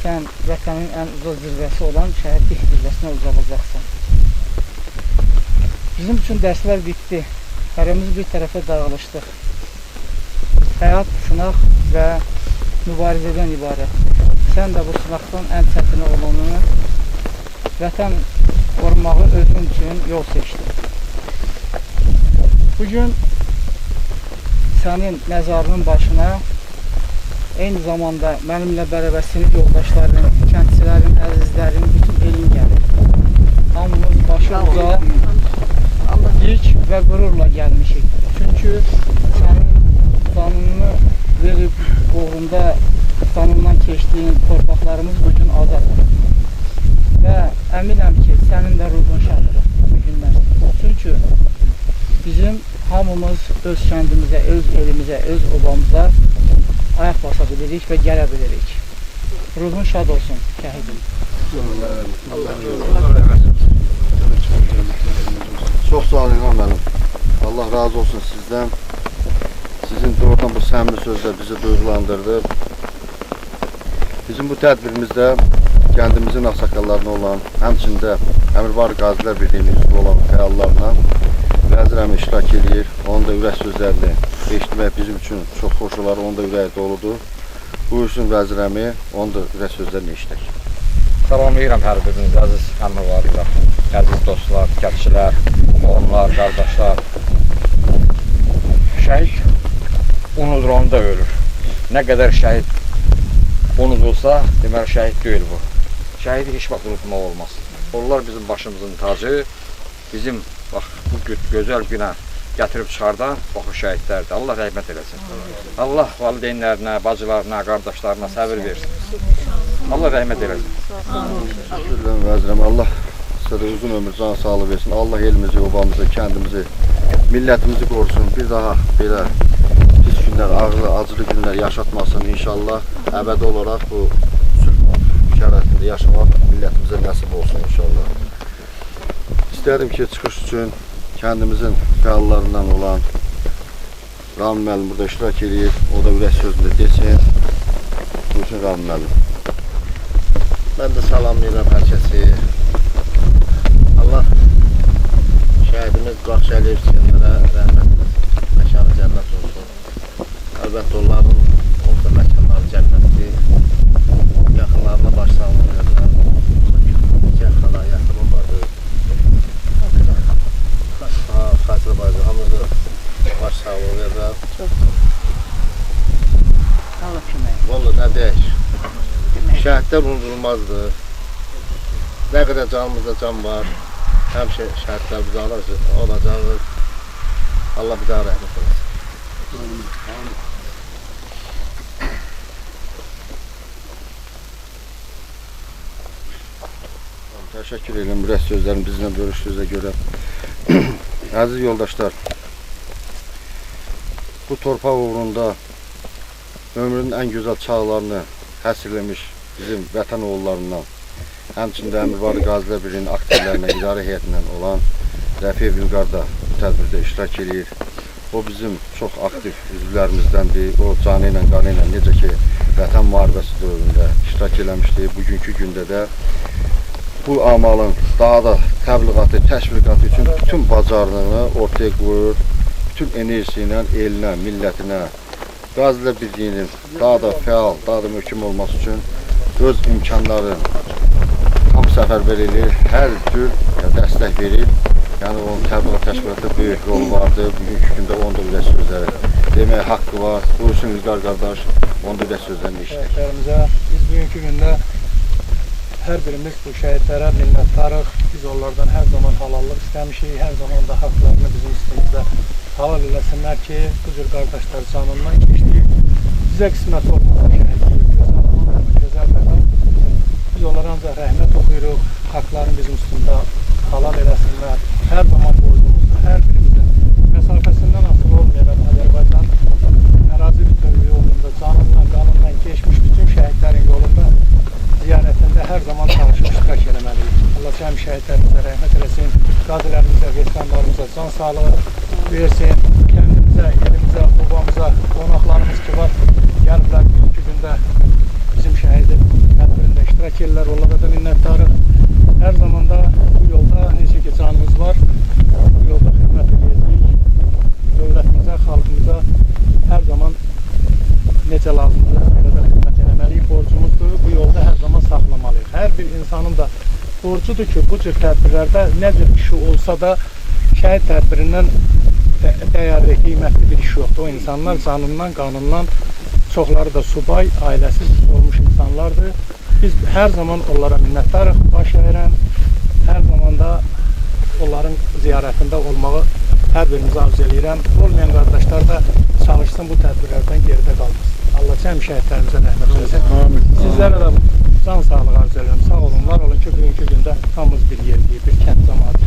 sən vətənin ən uzaq zirvəsi olan şəhidlik zirvəsinə uzanacaqsan. Bizim üçün dərslər bitdi, hərəmiz bir tərəfə dağılışdıq. Həyat, sınaq və mübarizədən ibarət. Sən də bu sınaqdan ən çətini olanını, vətən qorumağı özün üçün yol seçdin. Bugün sənin məzarının başına eyni zamanda mənimlə bərabər sinif yoldaşların, kəndçilərin, əzizlərin, bütün elin gəlir. Hamımız başı uca, dik və qürurla gəlmişik. Çünki sənin qanununu verib uğrunda qanundan keçdiyin torpaqlarımız bugün azaddır. Və əminəm ki, sənin də ruhun şadır bugünlər. Çünki bizim hamımız öz kəndimizə, öz elimizə, öz obamıza ayaq basa bilirik və gələ bilirik. Ruhun şad olsun şəhidim. Çox sağ olun İlham müəllim. Allah razı olsun sizdən. Sizin doğrudan bu səmimi sözlər bizi duyğulandırdı. Bizim bu tədbirimizdə kəndimizin ağsaqqallarına olan, həmçində Əmrvar Qazilər Birliyinin üzvü olan fəallarla vəzir əmi iştirak edir. Onun da ürək sözlərini eşitmək bizim üçün çox xoş olar, onun da ürəyi doludur. Buyursun vəzir əmi, onun da ürək sözlərini eşitək. Salamlayıram hər biriniz, əziz əmrvarlar, əziz dostlar, kəndçilər, oğullar, qardaşlar. Şəhid unudur, onda ölür. Nə qədər şəhid unudulsa, deməli şəhid deyil bu. Şəhidi heç vaxt unutmaq olmaz. Onlar bizim başımızın tacı, bizim bax, bu gözəl günə gətirib çıxardan bax, o şəhidlərdir. Allah rəhmət eləsin. Allah valideynlərinə, bacılarına, qardaşlarına səbir versin. Allah rəhmət eləsin. Şükürlər vəzirəm, Allah sizə uzun ömür, can sağlığı versin. Allah elimizi, obamızı, kəndimizi, millətimizi qorusun. Bir daha belə pis günlər, ağrılı, acılı günlər yaşatmasın. İnşallah əbədi olaraq bu sülh şəraitində yaşamaq millətimizə nəsib olsun inşallah. İstəyirəm ki, çıxış üçün kəndimizin fəallarından olan Rami müəllim burada iştirak edir. O da ürək sözünü desin. Buyursun Rami müəllim. Mən də salamlayıram hər kəsi. Allah şəhidimiz Baxşəliyev İskəndərə rəhmət eləsin. Məkanı cənnət olsun. Əlbəttə onların orta məkanları cənnətdir. Yaxınlarına baş sağlığı verirlər. Xala yaxınım vardı. Xatirə bacı, hamıza baş sağlığı verirlər. Allah kömək. Vallahi nə deyək. Şəhidlər unudulmazdır. Nə qədər canımızda can var, həmişə şəhidlər bizə olacaqdır. Allah bir daha rəhmət eləsin. Təşəkkür edirəm ürək sözlərini bizlə bölüşdüyünüzə görə. Əziz yoldaşlar, bu torpaq uğrunda ömrünün ən gözəl çağlarını həsr eləmiş bizim vətən oğullarından, Həmçində Əmirvari Qazilər Birliyinin aktivlərinə, idarə heyətindən olan Rəfiyev İlqar da bu tədbirdə iştirak edir. O bizim çox aktiv üzvlərimizdəndir. O canı ilə, qanı ilə necə ki Vətən müharibəsi dövründə iştirak eləmişdi. Bugünkü gündə də bu amalın daha da təbliğatı, təşviqatı üçün bütün bacarlığını ortaya qoyur. Bütün enerjisi ilə elinə, millətinə, Qazilər Birliyinin daha da fəal, daha da möhkəm olması üçün öz imkanları tam səfərbər edir, hər cür dəstək verir. Yəni onun təbliğat təşkilatında böyük rol vardı. Bugünkü gündə onun da ürək sözləri deməyə haqqı var. Buyursun İlqar qardaş, onun da ürək sözlərini işləyir. Şəhidlərimizə biz bugünkü gündə hər birimiz bu şəhidlərə minnətdarıq. Biz onlardan hər zaman halallıq istəmişik, hər zaman da haqlarını bizim üstümüzdə halal eləsinlər ki, bu cür qardaşlar canından keçdik. Bizə qismət olmadan şəhidlik gözəl məqam. Biz onlara ancaq rəhmət oxuyuruq, haqlarını bizim üstündə halal eləsinlər. Hər zaman boyumuzda, hər birimizin məsafəsindən asılı olmayaraq Azərbaycan ərazi bütövlüyü yolunda canından, qanından keçmiş bütün şəhidlərin yolunda ziyarətində hər zaman çalışıb iştirak eləməliyik. Allah cəm şəhidlərimizə rəhmət eləsin, qazilərimizə, veteranlarımıza can sağlığı versin, kəndimizə, elimizə, obamıza, qonaqlarımız ki var, gəliblər bugünkü gündə bizim şəhidin tədbirində iştirak edirlər, onlara da minnətdarıq. Hər zaman da bu yolda necə ki canımız var, bu yolda xidmət edəcəyik. Dövlətimizə, xalqımıza hər zaman necə lazımdır, belə də xidmət eləməliyik, borcumuzdur. Bu yolda hər zaman saxlamalıyıq. Hər bir insanın da borcudur ki, bu cür tədbirlərdə nə cür işi olsa da şəhid tədbirindən dəyərli, qiymətli bir iş yoxdur. O insanlar canından, qanından, çoxları da subay, ailəsiz olmuş insanlardır. Biz hər zaman onlara minnətdarıq, baş əyirəm. Hər zaman da onların ziyarətində olmağı hər birimizi arzu edirəm. Olmayan qardaşlar da çalışsın bu tədbirlərdən geridə qalmasın. Allah cəm şəhidlərimizə rəhmət eləsin. Sizlərə də can sağlığı arzu edirəm. Sağ olun, var olun ki, bugünkü gündə hamımız bir yerliyiz, bir kənd cəmaatı.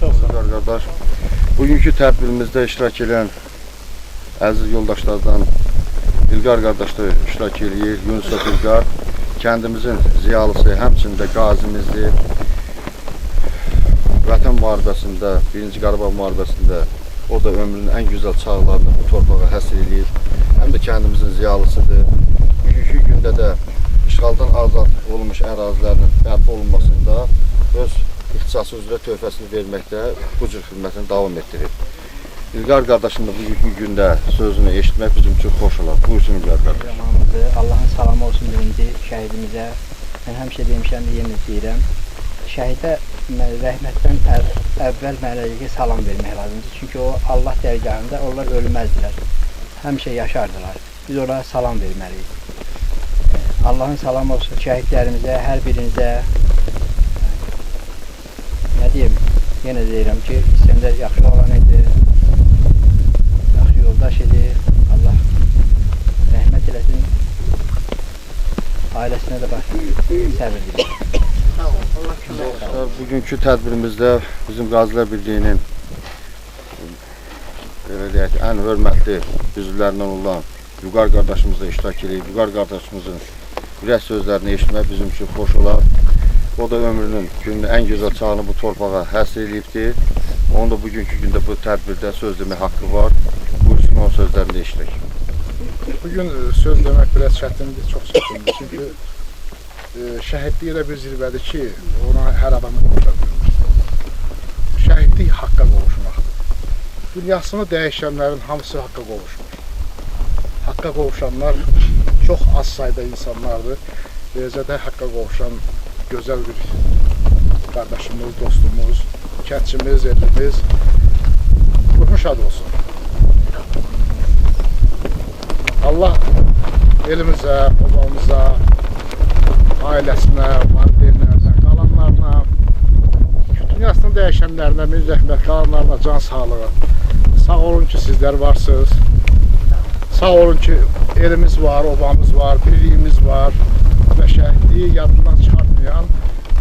Çox sağ olun. Qardaş, bugünkü tədbirimizdə iştirak edən əziz yoldaşlardan İlqar qardaş da iştirak edir. Yunusov İlqar kəndimizin ziyalısı, həmçində qazimizdir. Vətən müharibəsində, 1-ci Qarabağ müharibəsində o da ömrünün ən gözəl çağlarını bu torpağa həsr edir. Həm də kəndimizin ziyalısıdır. Bugünkü gündə də işğaldan azad olmuş ərazilərinin bərpa olunmasında öz ixtisası üzrə töhfəsini verməkdə bu cür xidmətini davam etdirir. İlqar qardaşın da bugünkü gündə sözünü eşitmək bizim üçün xoş olar. Buyursun İlqar qardaş. Allahın salamı olsun birinci şəhidimizə. Mən həmişə demişəm, yenə deyirəm. Şəhidə rəhmətdən əvvəl mələkə salam vermək lazımdır. Çünki o Allah dərgahında onlar ölməzdilər. Həmişə yaşardılar. Biz onlara salam verməliyik. Allahın salamı olsun şəhidlərimizə, hər birinizə. Nə deyim? Yenə deyirəm ki, İskəndər yaxşı olan idi. Yoldaş idi. Allah rəhmət eləsin. Ailəsinə də səbir edir. Bugünkü tədbirimizdə bizim Qazilər Birliyinin ən hörmətli üzvlərindən olan Vüqar qardaşımız da iştirak edir. Vüqar qardaşımızın ürək sözlərini eşitmək bizim üçün xoş olar. O da ömrünün gününün ən gözəl çağını bu torpağa həsr edibdir. Onun da bugünkü gündə bu tədbirdə söz demək haqqı var. Buyursun onun sözlərini eşitək. Bugün söz demək biraz çətindir, çox çətindir. Çünki şəhidlik elə bir zirvədir ki, ona hər adamın qovuşabilir. Şəhidlik haqqa qovuşmaqdır. Dünyasını dəyişənlərin hamısı haqqa qovuşmur. Haqqa qovuşanlar çox az sayda insanlardır. Beləcə də haqqa qovuşan gözəl bir qardaşımız, dostumuz, kəndçimiz, elimiz ruhun şad olsun. Allah elimizə, obamıza, ailəsinə, valideynlərinə, qalanlarına, dünyasını dəyişənlərinə, min rəhmət, qalanlarına can sağlığı. Sağ olun ki, sizlər varsınız. Sağ olun ki, elimiz var, obamız var, birliyimiz var və şəhidliyi yadından çıxartmayan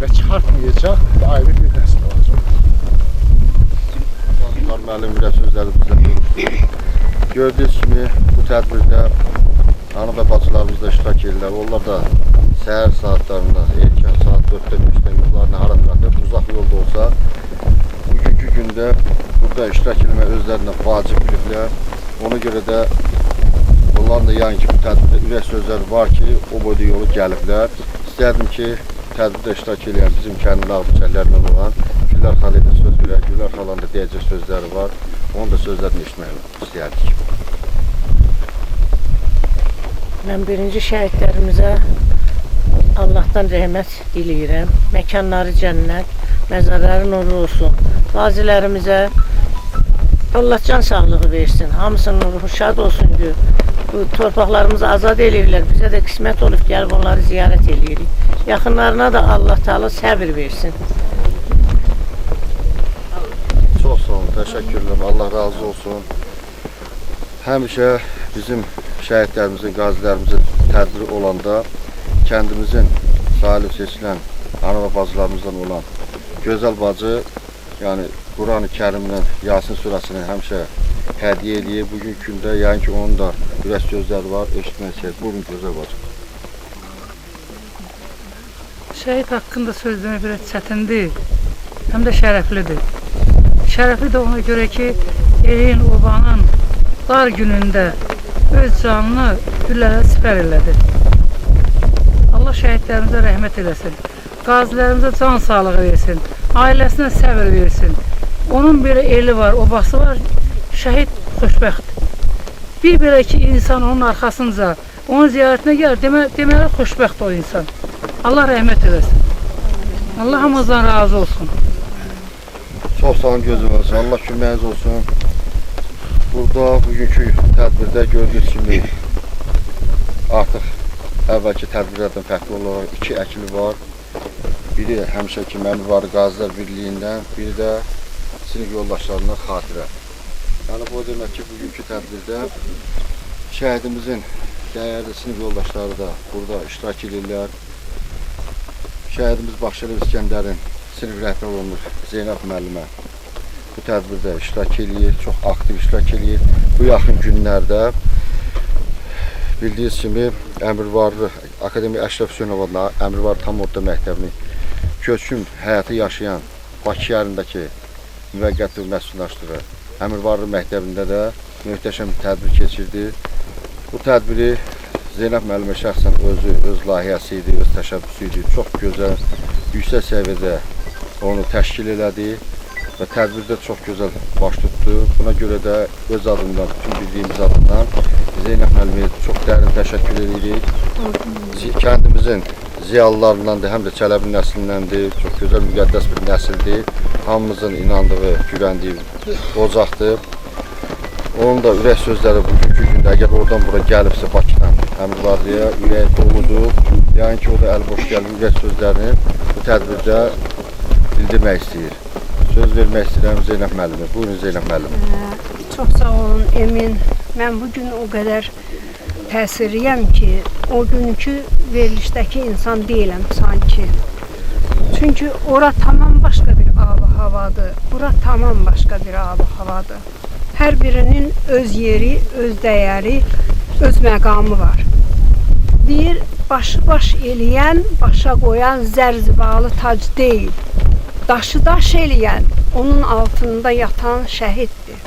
və çıxartmayacaq daimi bir nəsil olacaq. Müəllim ürək sözləri bizdən görüşdür. Gördüyünüz kimi bu tədbirdə ana və bacılarımız da iştirak edirlər. Onlar da səhər saatlarında, erkən saat 4-də 5-də yuxularını hara bırakıb, uzaq yolda olsa, bugünkü gündə burada iştirak etmək özlərinə vacib biliblər. Ona görə də onların da yəni ki, bu tədbirdə ürək sözləri var ki, o boyda yolu gəliblər. İstərdim ki, tədbirdə iştirak edən bizim kəndin ağbıçəklərindən olan Gülər xalə də söz verər, Gülər xalanın da deyəcək sözləri var. Onun da sözlərini eşitmək istəyərdik. Mən birinci şəhidlərimizə Allahdan rəhmət diləyirəm. Məkanları cənnət, məzarları nurlu olsun. Qazilərimizə Allah can sağlığı versin. Hamısının ruhu şad olsun ki, bu torpaqlarımızı azad edirlər. Bizə də qismət olub gəlib onları ziyarət edirik. Yaxınlarına da Allah Taala səbir versin. Çox sağ olun, təşəkkür edirəm. Allah razı olsun. Həmişə bizim şəhidlərimizin, qazilərimizin tədbiri olanda kəndimizin salih seçilən ana və bacılarımızdan olan gözəl bacı, yəni Quran-ı Kərimlə Yasin surəsini həmişə hədiyyə edib. Bugün gündə, yəni ki, onun da ürək sözləri var, eşitmək istəyir. Buyurun, gözəl bacı. Şəhid haqqında söz demək biraz çətindir, həm də şərəflidir. Şərəflidir ona görə ki, elin, obanın dar günündə öz canını güllərə sipər elədi. Allah şəhidlərimizə rəhmət eləsin, qazilərimizə can sağlığı versin, ailəsinə səbir versin. Onun belə eli var, obası var, şəhid xoşbəxt. Bir belə ki, insan onun arxasınca, onun ziyarətinə gəlir, deməli xoşbəxt o insan. Allah rəhmət eləsin. Allah hamımızdan razı olsun. Çox sağ olun, gözüm olsun. Allah köməyiniz olsun. Burada bugünkü tədbirdə gördüyünüz kimi artıq əvvəlki tədbirlərdən fərqli olaraq 2 əkili var. Biri həmişəki Məmurvari Qazilər Birliyindən, biri də sinif yoldaşlarından xatirə. Yəni bu demək ki, bugünkü tədbirdə şəhidimizin dəyərli sinif yoldaşları da burada iştirak edirlər. Şəhidimiz Baxşəli İskəndərin sinif rəhbər olmuş Zeynəb müəllimə bu tədbirdə iştirak edir, çox aktiv iştirak edir. Bu yaxın günlərdə bildiyiniz kimi Əmirvarlı Akademiya Əşrəf Hüseynov adına Əmirvarlı tam orta məktəbini köçkün həyatı yaşayan Bakı yerindəki müvəqqəti məskunlaşdığı Əmirvarlı məktəbində də möhtəşəm bir tədbir keçirdi. Bu tədbiri Zeynəb müəllimə şəxsən öz layihəsi idi, öz təşəbbüsü idi. Çox gözəl, yüksək səviyyədə onu təşkil elədi və tədbirdə çox gözəl baş tutdu. Buna görə də öz adından, bütün bildiyimiz adından Zeynəb müəlliməyə çox dərin təşəkkür edirik. Kəndimizin ziyalılarından da, həm də Çələbi nəslindəndir. Çox gözəl, müqəddəs bir nəsildir. Hamımızın inandığı, güvəndiyi ocaqdır. Onun da ürək sözləri bugünkü gündə, əgər oradan bura gəlibsə Bakıdan, Əmirvarlıya ürək doludur. Yəni ki, o da əl boş gəlib ürək sözlərini bu tədbirdə bildirmək istəyir. Söz vermək istəyirəm Zeynəb müəllimə. Buyurun Zeynəb müəllimə. Çox sağ olun Emin. Mən bugün o qədər təsirliyəm ki, o günkü verilişdəki insan deyiləm sanki. Çünki ora tamam başqa bir hava-havadır. Bura tamam başqa bir hava-havadır. Hər birinin öz yeri, öz dəyəri, öz məqamı var. Deyir, başı baş eləyən, başa qoyan zərzibalı tac deyil. Daşı daş eləyən, onun altında yatan şəhiddir.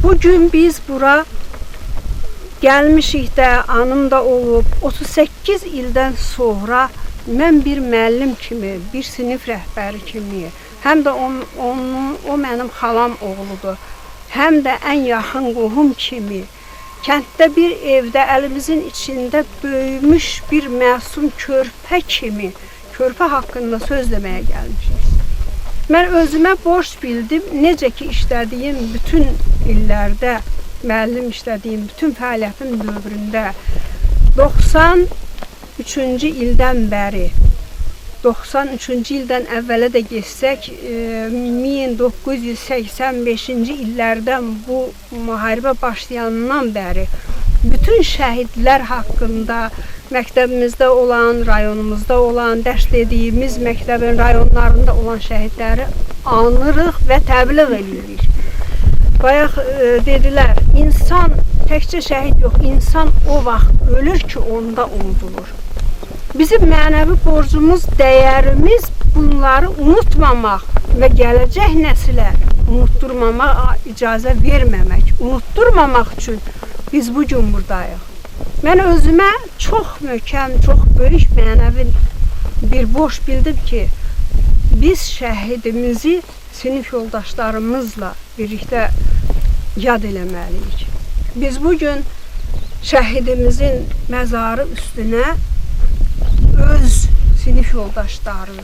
Bugün biz bura gəlmişik də, anım da olub, 38 ildən sonra mən bir müəllim kimi, bir sinif rəhbəri kimi, həm də o mənim xalam oğludur, həm də ən yaxın qohum kimi, kənddə bir evdə əlimizin içində böyümüş bir məsum körpə kimi, körpə haqqında söz deməyə gəlmişik. Mən özümə borc bildim, necə ki işlədiyim bütün illərdə, müəllim işlədiyim bütün fəaliyyətin dövründə 93-cü ildən bəri, 93-cü ildən əvvələ də geçsək, 1985-ci illərdən bu müharibə başlayandan bəri bütün şəhidlər haqqında məktəbimizdə olan, rayonumuzda olan, dərslediyimiz məktəbin rayonlarında olan şəhidləri anırıq və təbliğ edirik. Bayaq dedilər, insan təkcə şəhid yox, insan o vaxt ölür ki, onda unudulur. Bizim mənəvi borcumuz, dəyərimiz bunları unutmamaq və gələcək nəsilə unutturmamağa icazə verməmək, unutturmamaq üçün biz bu gün buradayıq. Mən özümə çox möhkəm, çox böyük mənəvi bir borc bildim ki, biz şəhidimizi sinif yoldaşlarımızla birlikdə yad eləməliyik. Biz bugün şəhidimizin məzarı üstünə öz sinif yoldaşları,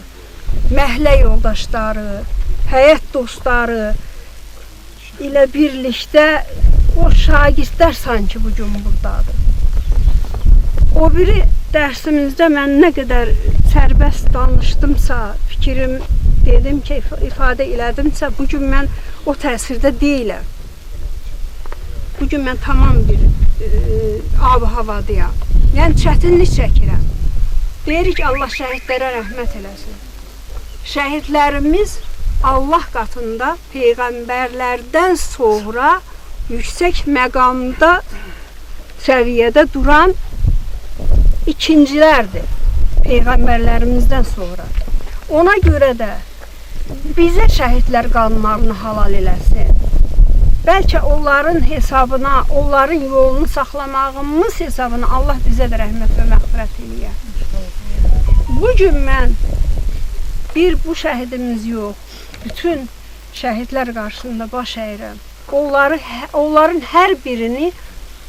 məhlə yoldaşları, həyat dostları ilə birlikdə o şagirdlər sanki bugün buradadır. O biri dərsimizdə mən nə qədər sərbəst danışdımsa, fikrim dedim ki, ifadə elədimsə, bugün mən o təsirdə deyiləm. Bugün mən tamam bir ab-havadayam. Yəni çətinlik çəkirəm. Deyirik Allah şəhidlərə rəhmət eləsin. Şəhidlərimiz Allah qatında peyğəmbərlərdən sonra yüksək məqamda, səviyyədə duran ikincilərdir. Peyğəmbərlərimizdən sonra. Ona görə də bizə şəhidlər qanlarını halal eləsin. Bəlkə onların hesabına, onların yolunu saxlamağımız hesabına Allah bizə də rəhmət və məğfirət eləyər. Bugün mən bu şəhidimiz yox, bütün şəhidlər qarşısında baş əyirəm. Onların hər birini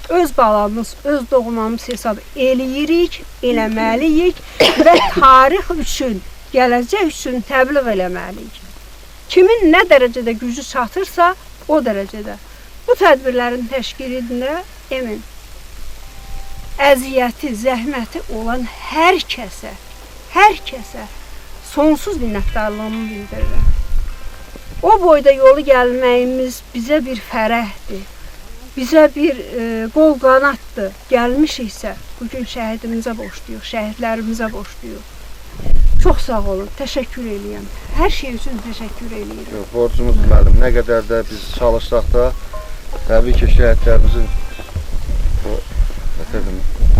öz balamız, öz doğmamız hesab eləyirik, eləməliyik və tarix üçün, gələcək üçün təbliğ eləməliyik. Kimin nə dərəcədə gücü çatırsa, o dərəcədə. Bu tədbirlərin təşkilində emin, əziyyəti, zəhməti olan hər kəsə sonsuz minnətdarlığımı bildirirəm. O boyda yolu gəlməyimiz bizə bir fərəhdir, bizə bir qol qanatdır. Gəlmişiksə, bugün şəhidimizə borcluyuq, şəhidlərimizə borcluyuq. Çox sağ olun, təşəkkür eləyəm. Hər şey üçün təşəkkür eləyirəm. Borcumuz müəllim, nə qədər də biz çalışsaq da, təbii ki, şəhidlərimizin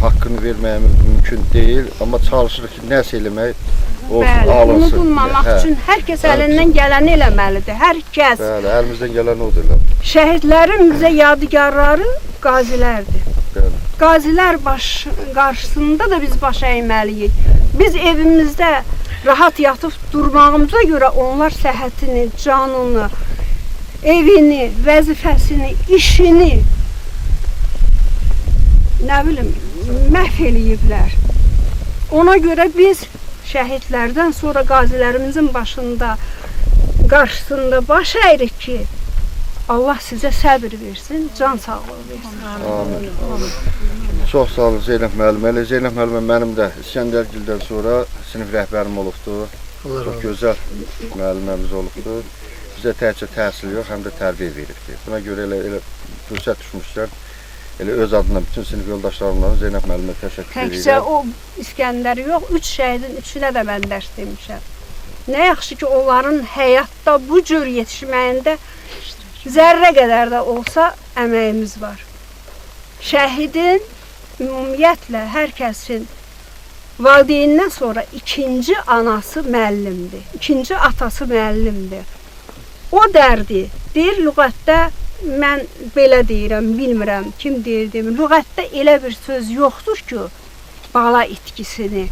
haqqını verməyimiz mümkün deyil, amma çalışırıq ki, nəsə eləmək olsun, alınsın. Unudulmamaq üçün hər kəs əlindən gələni eləməlidir, hər kəs. Bəli, əlimizdən gələn odur elə. Şəhidlərin bizə yadigarları qazilərdir. Qazilər qarşısında da biz baş əyməliyik. Biz evimizdə rahat yatıb durmağımıza görə onlar səhhətini, canını, evini, vəzifəsini, işini nə bilim, məhv eləyiblər. Ona görə biz şəhidlərdən sonra qazilərimizin qarşısında baş əyirik ki, Allah sizə səbir versin, can sağlığı versin. Amin. Çox sağ olun Zeynəb müəllimə. Elə Zeynəb müəllimə mənim də İskəndərgildən sonra sinif rəhbərim olubdur. Çox gözəl müəlliməmiz olubdur. Bizə təkcə təhsil yox, həm də tərbiyə veribdir. Buna görə elə fürsət düşmüşkən, elə öz adına bütün sinif yoldaşlarımla Zeynəb müəllimə təşəkkür edirəm. Təkcə o İskəndəri yox, 3 şəhidin üçünə də mən dərs demişəm. Nə yaxşı ki, onların həyatda bu cür yetişməyində zərrə qədər də olsa əməyimiz var. Şəhidin ümumiyyətlə hər kəsin valideynindən sonra ikinci anası müəllimdir, ikinci atası müəllimdir. O dərdi, deyir lüğətdə, mən belə deyirəm, bilmirəm, kim deyir demir, lüğətdə elə bir söz yoxdur ki, bala itkisini.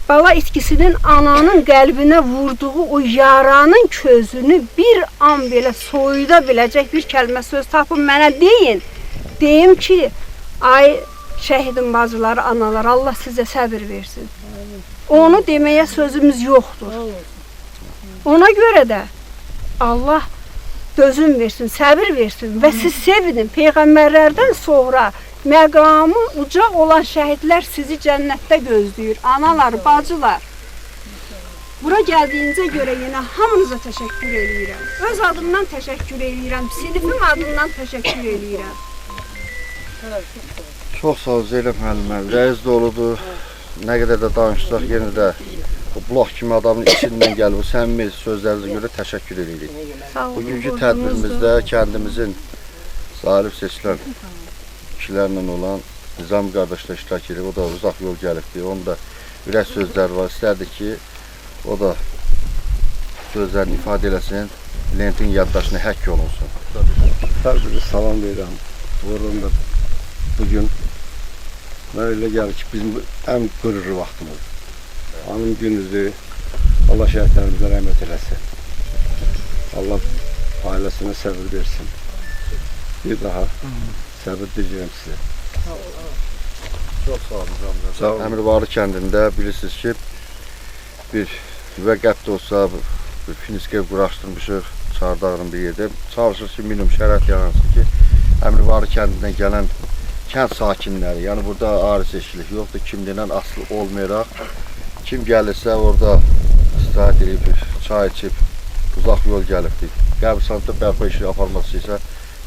Bala itkisinin ananın qəlbinə vurduğu o yaranın közünü bir an belə soyuda biləcək bir kəlmə söz tapın mənə deyin. Deyim ki, ay şəhidin bacıları, analar, Allah sizə səbir versin. Onu deməyə sözümüz yoxdur. Ona görə də Allah dözüm versin, səbir versin və siz sevinin. Peyğəmbərlərdən sonra məqamı uca olan şəhidlər sizi cənnətdə gözləyir. Analar, bacılar. Bura gəldiyinizə görə yenə hamınıza təşəkkür eləyirəm. Öz adımdan təşəkkür eləyirəm, sinifim adından təşəkkür eləyirəm. Çox sağ ol Zeynəb müəllimə. Rəiz doludur. Nə qədər də danışsaq, yenə də o blok kimi adamın içindən gəlib, o səmimi sözlərinizə görə təşəkkür edirik. Bugünkü tədbirimizdə kəndimizin salib seçilən kişilərlə olan Nizami qardaşla iştirak edir. O da uzaq yol gəlibdir. Onun da ürək sözləri var. İstərdi ki, o da sözlərini ifadə eləsin. Lentin yaddaşına həkk olunsun. Hər biri salam verirəm. Oradan da bugün mən elə gəlir ki, bizim ən qürurlu vaxtımız. Anım günüdür. Allah şəhidlərimizə rəhmət eləsin. Allah ailəsinə səbir versin. Bir daha səbir diləyirəm sizə. Çox sağ olun. Əmirvarı kəndində bilirsiniz ki, bir müvəqqəf də olsa bir Finiskev quraşdırmışıq Çardağın bir yerdə. Çalışır ki, minimum şərait yaransın ki, Əmirvarı kəndindən gələn kənd sakinləri, yəni burada ayrı seçkilik yoxdur, kimdən asılı olmayaraq, kim gəlirsə orada istirahət edib, çay içib, uzaq yol gəlibdir. Qəbristanlıqda bərpa işi aparmaq istəyirsə,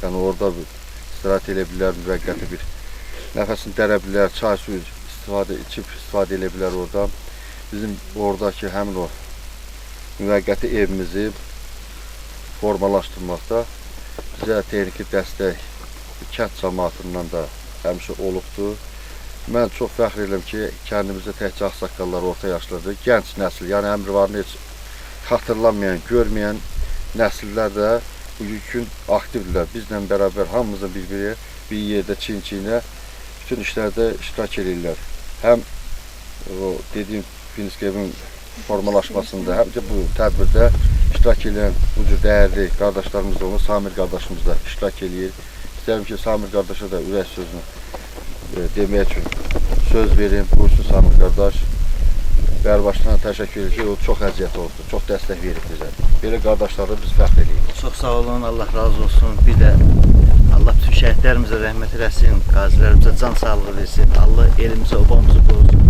yəni orada istirahət edə bilər, müvəqqəti bir nəfəsini dərə bilər, çay suyu istifadə edə bilər orada. Bizim oradakı həmin o müvəqqəti evimizi formalaşdırmaqda bizə texniki dəstək kənd cəmaatından da həmişə olubdur. Mən çox fəxr edirəm ki, kəndimizdə təkcə ağsaqqallar, orta yaşlıdır, gənc nəsil, yəni Əmirvarını heç xatırlamayan, görməyən nəsillər də bugünkü gün aktivdirlər. Bizlə bərabər hamımızın bir yerdə çiyin-çiyinə bütün işlərdə iştirak edirlər. Həm o dediyim Finiskevin formalaşmasında, həm də bu tədbirdə iştirak edən bu cür dəyərli qardaşlarımız da olur, Samir qardaşımız da iştirak edir. İstəyirəm ki, Samir qardaşa da ürək sözünü demək üçün söz verin, buyursun Samir qardaş. Bərbaşdan təşəkkür edir ki, o çox əziyyət oldu, çox dəstək verib bizə. Belə qardaşlarla biz fəxr edirik. Çox sağ olun, Allah razı olsun. Bir də Allah bütün şəhidlərimizə rəhmət eləsin, qazilərimizə can sağlığı versin, Allah elimizə, obamızı qorusun.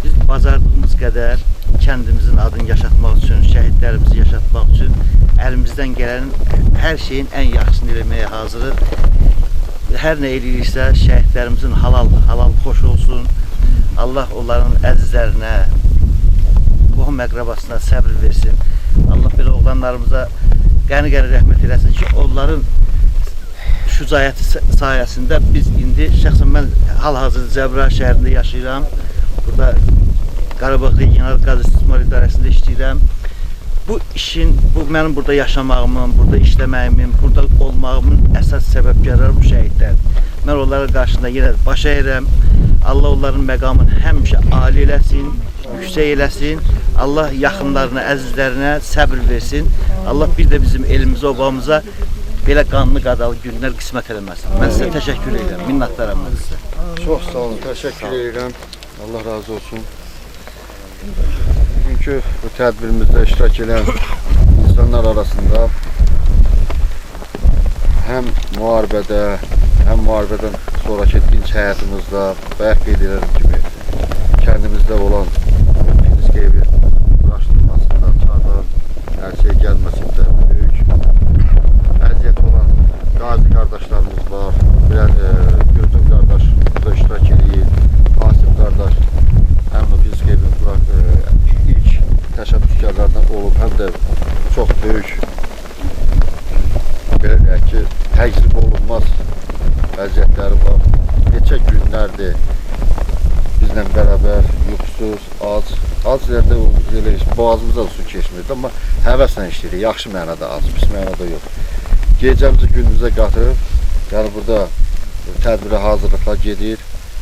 Biz bacardığımız qədər kəndimizin adını yaşatmaq üçün, şəhidlərimizi yaşatmaq üçün əlimizdən gələn hər şeyin ən yaxşısını eləməyə hazırıq. Hər nə eləyirsə şəhidlərimizin halal xoş olsun. Allah onların əzizlərinə, qohum əqrabasına səbir versin. Allah belə oğlanlarımıza qəni-qəni rəhmət eləsin ki, onların şücayəti sayəsində biz indi, şəxsən mən hal-hazırda Cəbrayıl şəhərində yaşayıram. Burada Qarabağ Regional Qaz İstismar İdarəsində işləyirəm. Bu işin, mənim burada yaşamağımın, burada işləməyimin, burada olmağımın əsas səbəbkarları bu şəhidlərdir. Mən onlara qarşısında yenə baş əyirəm. Allah onların məqamını həmişə ali eləsin, yüksək eləsin. Allah yaxınlarına, əzizlərinə səbir versin. Allah bir də bizim elimizə, obamıza belə qanlı qadalı günlər qismət eləməsin. Mən sizə təşəkkür edirəm, minnətdaram mən sizə. Çox sağ olun, təşəkkür edirəm. Allah razı olsun. Bugünkü bu tədbirimizdə iştirak edən insanlar arasında həm müharibədə, həm müharibədən sonraki dinc həyatımızda bayaq qeyd edən kimi kəndimizdə olan Finiskevi uğraşdırmasında, çağdan hər şey gəlməsində böyük əziyyət olan qazi qardaşlarımız var. Gürcün qardaş burada iştirak edir, Asif qardaş həmin o Finiskevin ilk təşəbbüskarlardan olub, həm də çox böyük belə deyək ki, təqsib olunmaz vəziyyətləri var. Neçə günlərdir bizlə bərabər, yuxusuz, ac yerdə boğazımıza da su keçmirdi, amma həvəslə işləyirik, yaxşı mənada ac, pis mənada yox. Gecəmizi günümüzə qatıb, yəni burada tədbirə hazırlıqlar gedir.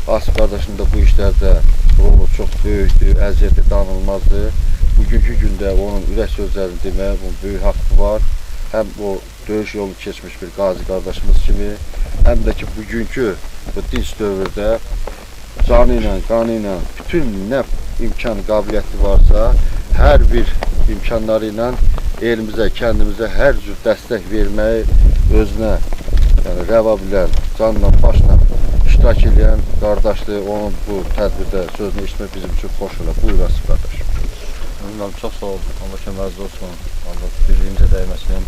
Asif qardaşım da bu işlərdə rolu çox böyükdür, əziyyəti danılmazdır. Bugünkü gündə onun ürək sözlərini demək, onun böyük haqqı var. Həm o döyüş yolu keçmiş bir qazi qardaşımız kimi, həm də ki, bugünkü bu dinc dövrdə canı ilə, qanı ilə bütün nə imkan, qabiliyyəti varsa, hər bir imkanları ilə elimizə, kəndimizə hər cür dəstək verməyi özünə rəva bilən, canla, başla iştirak edən qardaşdır. Onun bu tədbirdə sözünü işitmək bizim üçün xoş olar. Buyur Asif qardaş. Çox sağ olun. Allah köməkli olsun. Allah birliyimizə dəyməsin.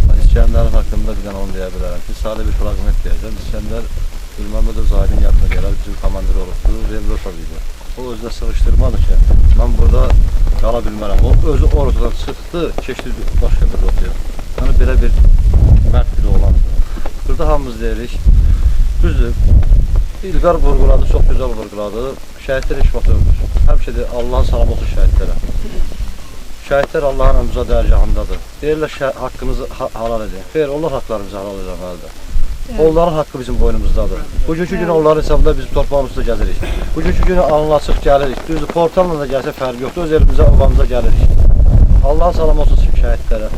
Mən İskəndərin haqqında bir dənə onu deyə bilərəm ki, sadə bir fragment deyəcəm. İskəndər Gülməmmədə Zahidin yadına gələr, bizim komandir olubdur, Revrosov idi. O özünə sığışdırmadı ki, mən burada qala bilmərəm. O özü ortadan çıxdı, keçdi başqa bir rotaya. Yəni belə bir mərd biri olandır. Burada hamımız deyirik, Düzdür. İlqar vurğuladı, çox gözəl vurğuladı. Şəhidlər heç vaxt ölmür. Həmişə də Allahın salamı olsun şəhidlərə. Şəhidlər Allahın əmrə dərgahındadır. Deyirlər haqqınızı halal edin. Xeyr, onlar haqlarımızı halal edəməlidir. Onların haqqı bizim boynumuzdadır. Bugünkü günü onların hesabında biz torpağımızda gəzirik. Bugünkü günü alnı açıq gəlirik. Düzdür, portalla da gəlsə fərqi yoxdur. Öz elimizə, ovamıza gəlirik. Allahın salamı olsun şəhidlərə.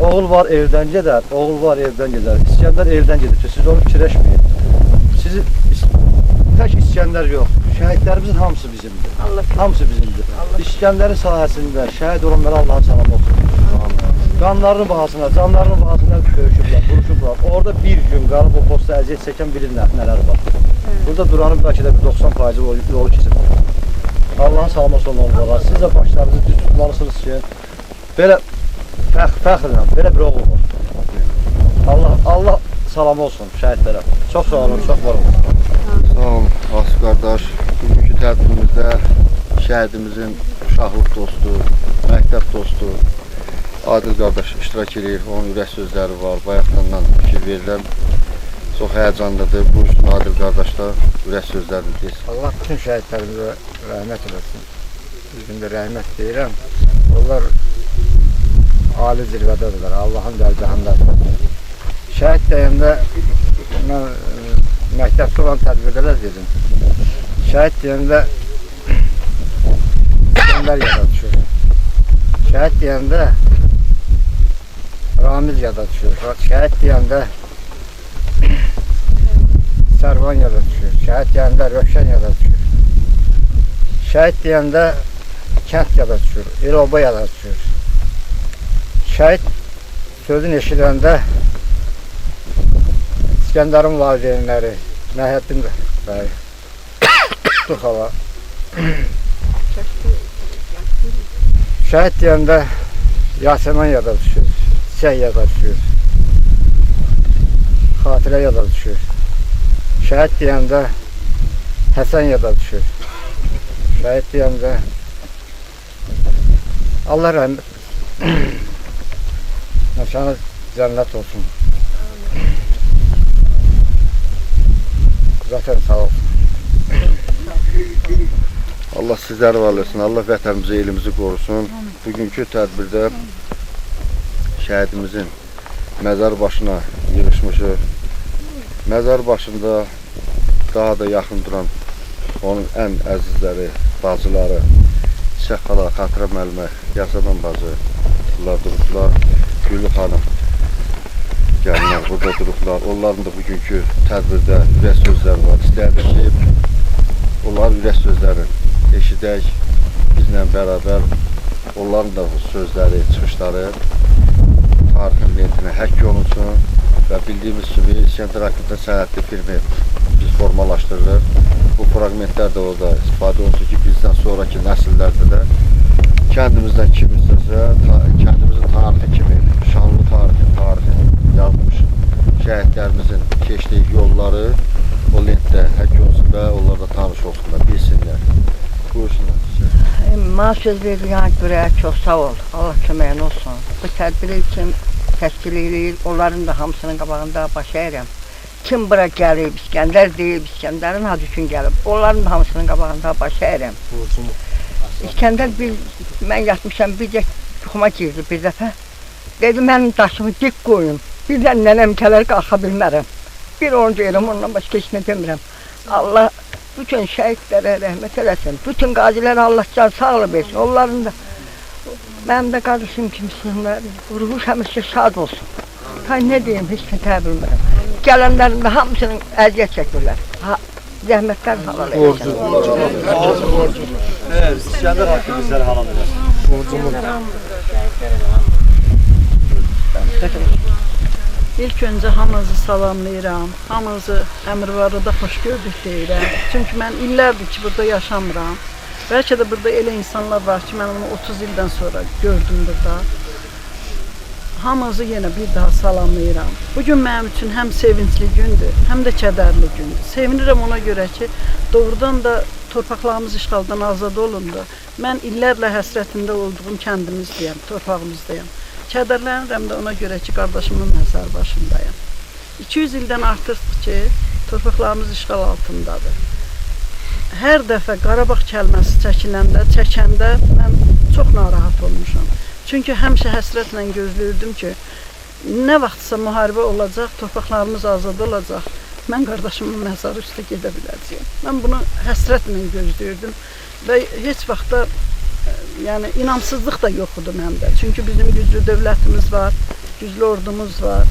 Oğul var evdən gedər, oğul var evdən gedər. İskəndər evdən gedir. Siz onu fikirləşməyin. Sizi tək İskəndər yox. Şəhidlərimizin hamısı bizimdir. Hamısı bizimdir. İskəndərin sahəsində şəhid olanlara Allahın salamı olsun. Qanlarının bahasına, canlarının bahasına döyüşüblər, vuruşublar. Orada bir gün qalıb o posta əziyyət çəkən bilir nələr var. Burada duranın bəlkə də bir 90% yolu keçib. Allahın salamı olsun onlara. Siz də başlarınızı düz tutmalısınız ki, belə fəxrlə, belə bir oğul var. Allah salamı olsun şəhidlərə. Çox sağ olun, çox var olun. Sağ olun, Asif qardaş. Bugünkü tədbirimizdə şəhidimizin uşaqlıq dostu, məktəb dostu Adil qardaş iştirak edir. Onun ürək sözləri var, bayaqdan fikir verirəm. Çox həyəcanlıdır. Bu üçün Adil qardaşla ürək sözlərini deyir. Allah bütün şəhidlərimizə rəhmət eləsin. Bir gün də rəhmət deyirəm. Onlar ali zirvədədirlər, Allahın dərgahındadır. Şəhid deyəndə mən məktəbdə olan tədbirlərə dedim. Şəhid deyəndə İskəndər yada düşür. Şəhid deyəndə Ramil yada düşür. Şəhid deyəndə Sərvan yada düşür. Şəhid deyəndə Rövşən yada düşür. Şəhid deyəndə kənd yada düşür. El-oba yada düşür. Şəhid sözünü eşidəndə İskəndərin valideynləri, Məhəddin bəy, tutduq hava. Şəhid deyəndə Yasemin yada düşür, Çiçək yada düşür, Xatirə yada düşür. Şəhid deyəndə Həsən yada düşür. Şəhid deyəndə Allah rəhmət məkanı cənnət olsun. Vətən sağ olsun. Allah sizləri var olsun. Allah vətənimizi, elimizi qorusun. Bugünkü tədbirdə şəhidimizin məzar başına yığışmışıq. Məzar başında daha da yaxın duran onun ən əzizləri, bacıları, Çiçək xala, Xatirə müəllimə, Yasaman bacı, bunlar durublar. Gülü xanım gəlinlər burada durublar. Onların da bugünkü tədbirdə ürək sözləri var. İstəyərdik ki, onların ürək sözlərini eşidək, bizlə bərabər onların da sözləri, çıxışları tarixin lentinə həkk olunsun və bildiyimiz kimi İskəndər haqqında sənədli filmi biz formalaşdırırıq. Bu fragmentlər də orada istifadə olunsun ki, bizdən sonraki nəsillərdə də kəndimizdən kim istəsə, kəndimizin tarixi kimi, şanlı tarixi yazmış şəhidlərimizin keçdiyi yolları o lentdə həkk olsun və onlar da tanış olsunlar, bilsinlər. Buyursunlar. Mənə söz verdiyinə görə çox sağ ol, Allah köməyin olsun. Bu tədbiri kim təşkil edir, onların da hamısının qabağında baş əyirəm. Kim bura gəlib, İskəndər deyib, İskəndərin adı üçün gəlib, onların da hamısının qabağında baş əyirəm. İskəndər mən yatmışam, bir də yuxuma girdi bir dəfə. Dedi, mənim daşımı dik qoyun, birdən nənəm gələr qalxa bilmərəm. Bir onu deyirəm, ondan başqa heç nə demirəm. Allah bütün şəhidlərə rəhmət eləsin, bütün qazilərə Allah can sağlıq versin, onların da, mənim də qardaşım kimsinlər, ruhu həmişə şad olsun. Nə deyim, heç nə təyə bilmirəm. Gələnlərin də hamısının əziyyət çəkirlər. Zəhmətlər halal eləsin. İskəndər haqqı bizləri halal eləsin. İlk öncə hamınızı salamlayıram, hamınızı Əmirvarıda xoş gördük deyirəm. Çünki mən illərdir ki, burada yaşamıram. Bəlkə də burada elə insanlar var ki, mən onu 30 ildən sonra gördüm burada. Hamınızı yenə bir daha salamlayıram. Bugün mənim üçün həm sevincli gündür, həm də kədərli gündür. Sevinirəm ona görə ki, doğrudan da torpaqlarımız işğaldan azad olundu. Mən illərlə həsrətində olduğum kəndimizdəyəm, torpağımızdayam. Kədərlənirəm də ona görə ki, qardaşımın məzar başındayam. 200 ildən artıqdır ki, torpaqlarımız işğal altındadır. Hər dəfə Qarabağ kəlməsi çəkəndə mən çox narahat olmuşam. Çünki həmişə həsrətlə gözləyirdim ki, nə vaxtsa müharibə olacaq, torpaqlarımız azad olacaq, mən qardaşımın məzarı üstə gedə biləcəyəm. Mən bunu həsrətlə gözləyirdim və heç vaxtda yəni inamsızlıq da yox idi məndə. Çünki bizim güclü dövlətimiz var, güclü ordumuz var.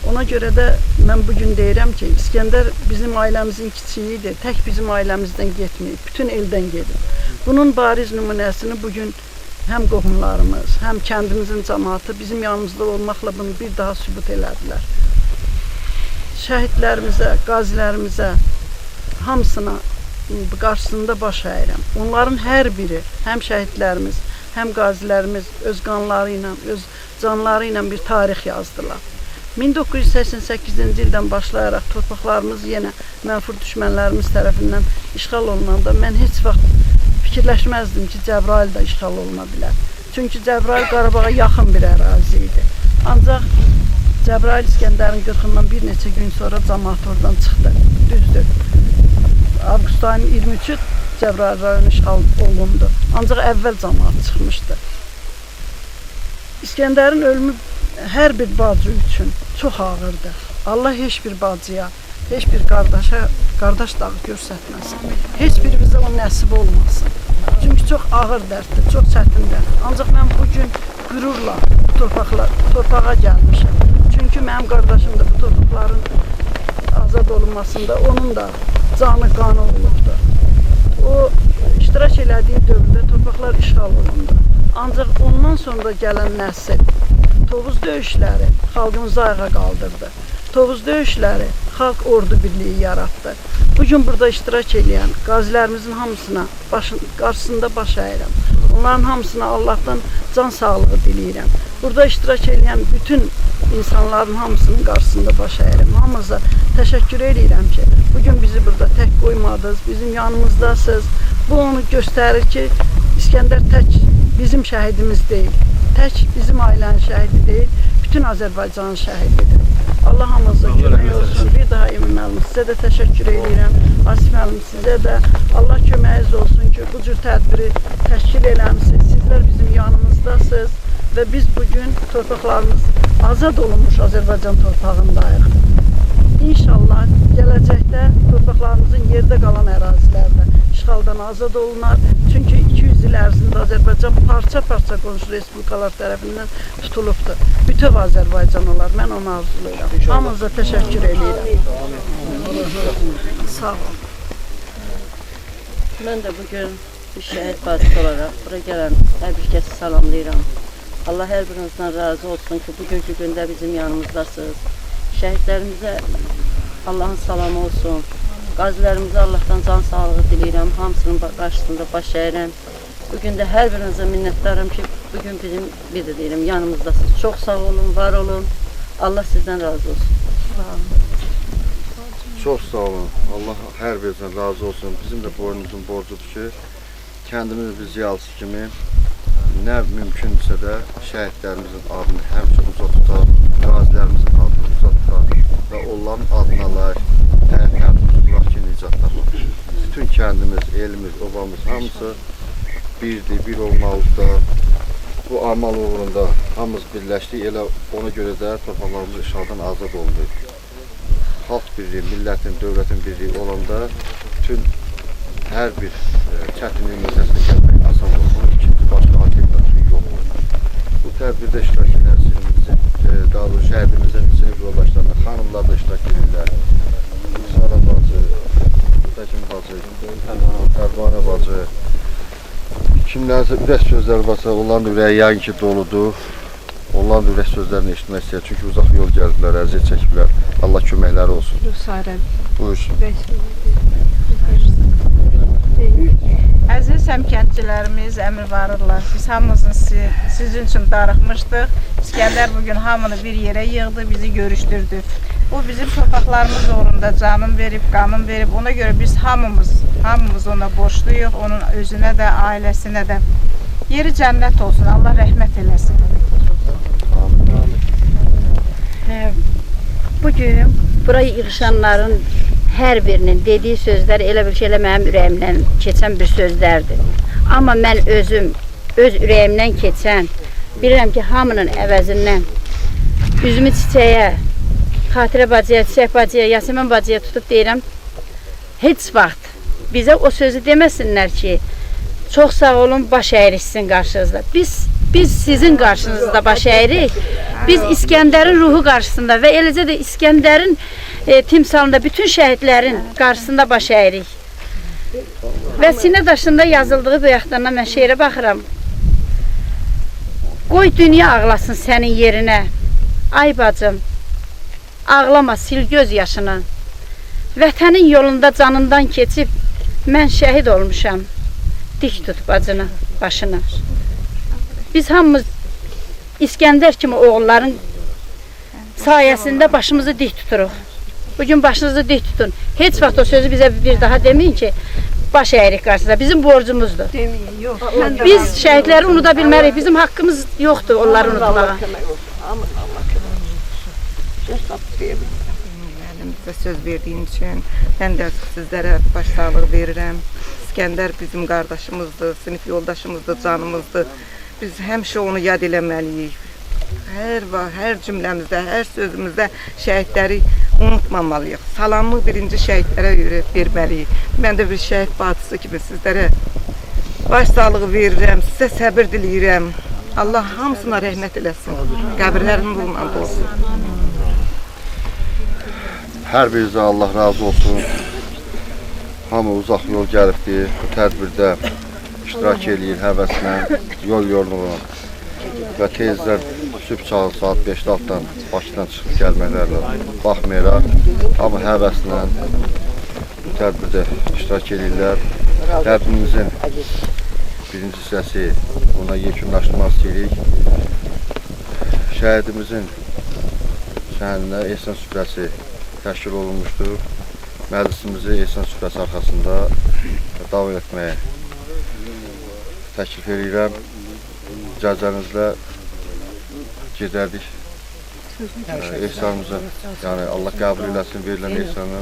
Ona görə də mən bugün deyirəm ki, İskəndər bizim ailəmizin kiçiyidir, tək bizim ailəmizdən getməyib, bütün eldən gedib. Bunun bariz nümunəsini bugün həm qohumlarımız, həm kəndimizin cəmaatı bizim yanımızda olmaqla bunu bir daha sübut elədilər. Şəhidlərimizə, qazilərimizə, hamısına qarşısında baş əyirəm. Onların hər biri, həm şəhidlərimiz, həm qazilərimiz öz qanları ilə, öz canları ilə bir tarix yazdılar. 1988-ci ildən başlayaraq torpaqlarımız yenə mənfur düşmənlərimiz tərəfindən işğal olunanda mən heç vaxt fikirləşməzdim ki, Cəbrayıl da işğal oluna bilər. Çünki Cəbrayıl Qarabağa yaxın bir ərazi idi. Ancaq Cəbrayıl İskəndərin 40-dan bir neçə gün sonra cəmaat oradan çıxdı. Düzdür. Avqust ayının 23-ü Cəbrayıl rayonu işğal olundu. Ancaq əvvəl cəmaat çıxmışdı. İskəndərin ölümü hər bir bacı üçün çox ağırdır. Allah heç bir bacıya, heç bir qardaşa qardaş dağı göstərməsin. Heç biri bizə o nəsib olmasın. Çünki çox ağır dərddir, çox çətin dərddir. Ancaq mən bugün qürurla torpağa gəlmişəm. Çünki mənim qardaşım da bu torpaqların azad olunmasında onun da canı qanı olubdur. O iştirak elədiyi dövrdə torpaqlar işğal olundu. Ancaq ondan sonra gələn nəsil Tovuz döyüşləri xalqımızı ayağa qaldırdı. Tovuz döyüşləri xalq ordu birliyi yaratdı. Bugün burada iştirak edən qazilərimizin hamısına qarşısında baş əyirəm. Onların hamısına Allahdan can sağlığı diləyirəm. Burada iştirak edən bütün insanların hamısının qarşısında baş əyirəm. Hamınıza təşəkkür edirəm ki, bugün bizi burada tək qoymadınız, bizim yanımızdasınız. Bu onu göstərir ki, İskəndər tək bizim şəhidimiz deyil. Tək bizim ailənin şəhidi deyil, bütün Azərbaycanın şəhididir. Allah hamınıza kömək olsun. Bir daha Emin müəllim, sizə də təşəkkür edirəm. Asif müəllim, sizə də Allah köməyiniz olsun ki, bu cür tədbiri təşkil eləmişsiniz. Sizlər bizim yanımızdasınız və biz bugün torpaqlarımız azad olunmuş Azərbaycan torpağındayıq. İnşallah gələcəkdə torpaqlarımızın yerdə qalan ərazilərdə işğaldan azad olunar. Çünki 200 il ərzində Azərbaycan parça-parça qonşu respublikalar tərəfindən tutulubdur. Bütöv Azərbaycan olar, mən onu arzulayıram. Hamınıza təşəkkür edirəm. Sağ olun. Mən də bugün bir şəhid bacısı olaraq bura gələn hər bir kəsi salamlayıram. Allah hər birinizdən razı olsun ki, bugünkü gündə bizim yanımızdasınız. Şəhidlərimizə Allahın salamı olsun. Qazilərimizə Allahdan can sağlığı diləyirəm. Hamısının qarşısında baş əyirəm. Bugün də hər birinizə minnətdaram ki, bugün bizim bir də deyirəm, yanımızdasınız. Çox sağ olun, var olun. Allah sizdən razı olsun. Sağ olun. Çox sağ olun. Allah hər birinizdən razı olsun. Bizim də boynumuzun borcudur ki, kəndimiz bir ziyalsı kimi nə mümkündürsə də şəhidlərimizin adını həmişə uzaq tutar, qazilərimizin adını uzaq tutar və onların adına layiq kəndimizi bıraq ki, nicatlar. Bütün kəndimiz, elimiz, obamız hamısı birdir, bir olmalıdır. Bu amal uğrunda hamımız birləşdik, elə ona görə də torpaqlarımız işğaldan azad oldu. Xalq birliyi, millətin, dövlətin birliyi olanda bütün hər bir çətinliyin öhdəsindən gəlmək asan olur. İkinci başqa alternativ yoxdur. Bu tədbirdə iştirak edən daha doğrusu şəhidimizin sinif yoldaşlarına, xanımlar da iştirak edirlər. Sara bacı, Təkin bacı, Tərbanə bacı. Kimlərsə ürək sözləri varsa, onların da ürəyi yəqin ki doludur. Onların da ürək sözlərini eşitmək istəyir. Çünki uzaq yol gəldilər, əziyyət çəkiblər. Allah köməkləri olsun. Buyur. Əziz həmkəndçilərimiz, əmr varırlar. Biz hamımızın sizin üçün darıxmışdıq. İskəndər bugün hamını bir yerə yığdı, bizi görüşdürdü. O bizim torpaqlarımız uğrunda canım verib, qanım verib. Ona görə biz hamımız ona borçluyuq. Onun özünə də, ailəsinə də. Yeri cənnət olsun, Allah rəhmət eləsin. Bugün buraya yığışanların hər birinin dediyi sözlər elə bir şeylə mənim ürəyimdən keçən bir sözlərdir. Amma mən özüm, öz ürəyimdən keçən, bilirəm ki, hamının əvəzindən üzümü çiçəyə, Xatirə bacıya, Çiçək bacıya, Yasemin bacıya tutub deyirəm, heç vaxt bizə o sözü deməsinlər ki, çox sağ olun, baş əyirik sizin qarşınızda. Biz sizin qarşınızda baş əyirik. Biz İskəndərin ruhu qarşısında və eləcə də İskəndərin timsalında bütün şəhidlərin qarşısında baş əyirik. Və sinə daşında yazıldığı bu yaxdandan mən şeirə baxıram. Qoy dünya ağlasın sənin yerinə. Ay bacım, ağlama, sil göz yaşını. Vətənin yolunda canından keçib, mən şəhid olmuşam. Dik tut bacını, başını. Biz hamımız İskəndər kimi oğulların sayəsində başımızı dik tuturuq. Bugün başınızı dik tutun. Heç vaxt o sözü bizə bir daha deməyin ki, baş əyirik qarşısında. Bizim borcumuzdur. Deməyin, yox. Biz şəhidləri unuda bilmərik. Bizim haqqımız yoxdur onları unutmağa. Mənim bizə söz verdiyin üçün mən də sizlərə başsağlığı verirəm. İskəndər bizim qardaşımızdır, sinif yoldaşımızdır, canımızdır. Biz həmişə onu yad eləməliyik. Hər cümləmizdə, hər sözümüzdə şəhidləri unutmamalıyıq. Salamı birinci şəhidlərə verməliyik. Mən də bir şəhid bacısı kimi sizlərə başsağlığı verirəm, sizə səbir diləyirəm. Allah hamısına rəhmət eləsin, qəbirlərin bulunanda olsun. Hər birinizə Allah razı olsun. Hamı uzaq yol gəlibdir, bu tədbirdə iştirak edir, həvəslə, yol yorulur. Və tezdən sübh çağı saat 5-də altdan Bakıdan çıxıb gəlmələrlə baxmayaraq, hamı həvəslə bu tədbirdə iştirak edirlər. Tədbirimizin birinci hissəsi buna yekunlaşdırmaq istəyirik. Şəhidimizin şəhidinə ehsan süfrəsi təşkil olunmuşdur. Məclisimizi ehsan süfrəsi arxasında davam etməyə təklif edirəm. İcazənizlə gedərdik ehsanımızı, yəni Allah qəbul eləsin verilən ehsanı.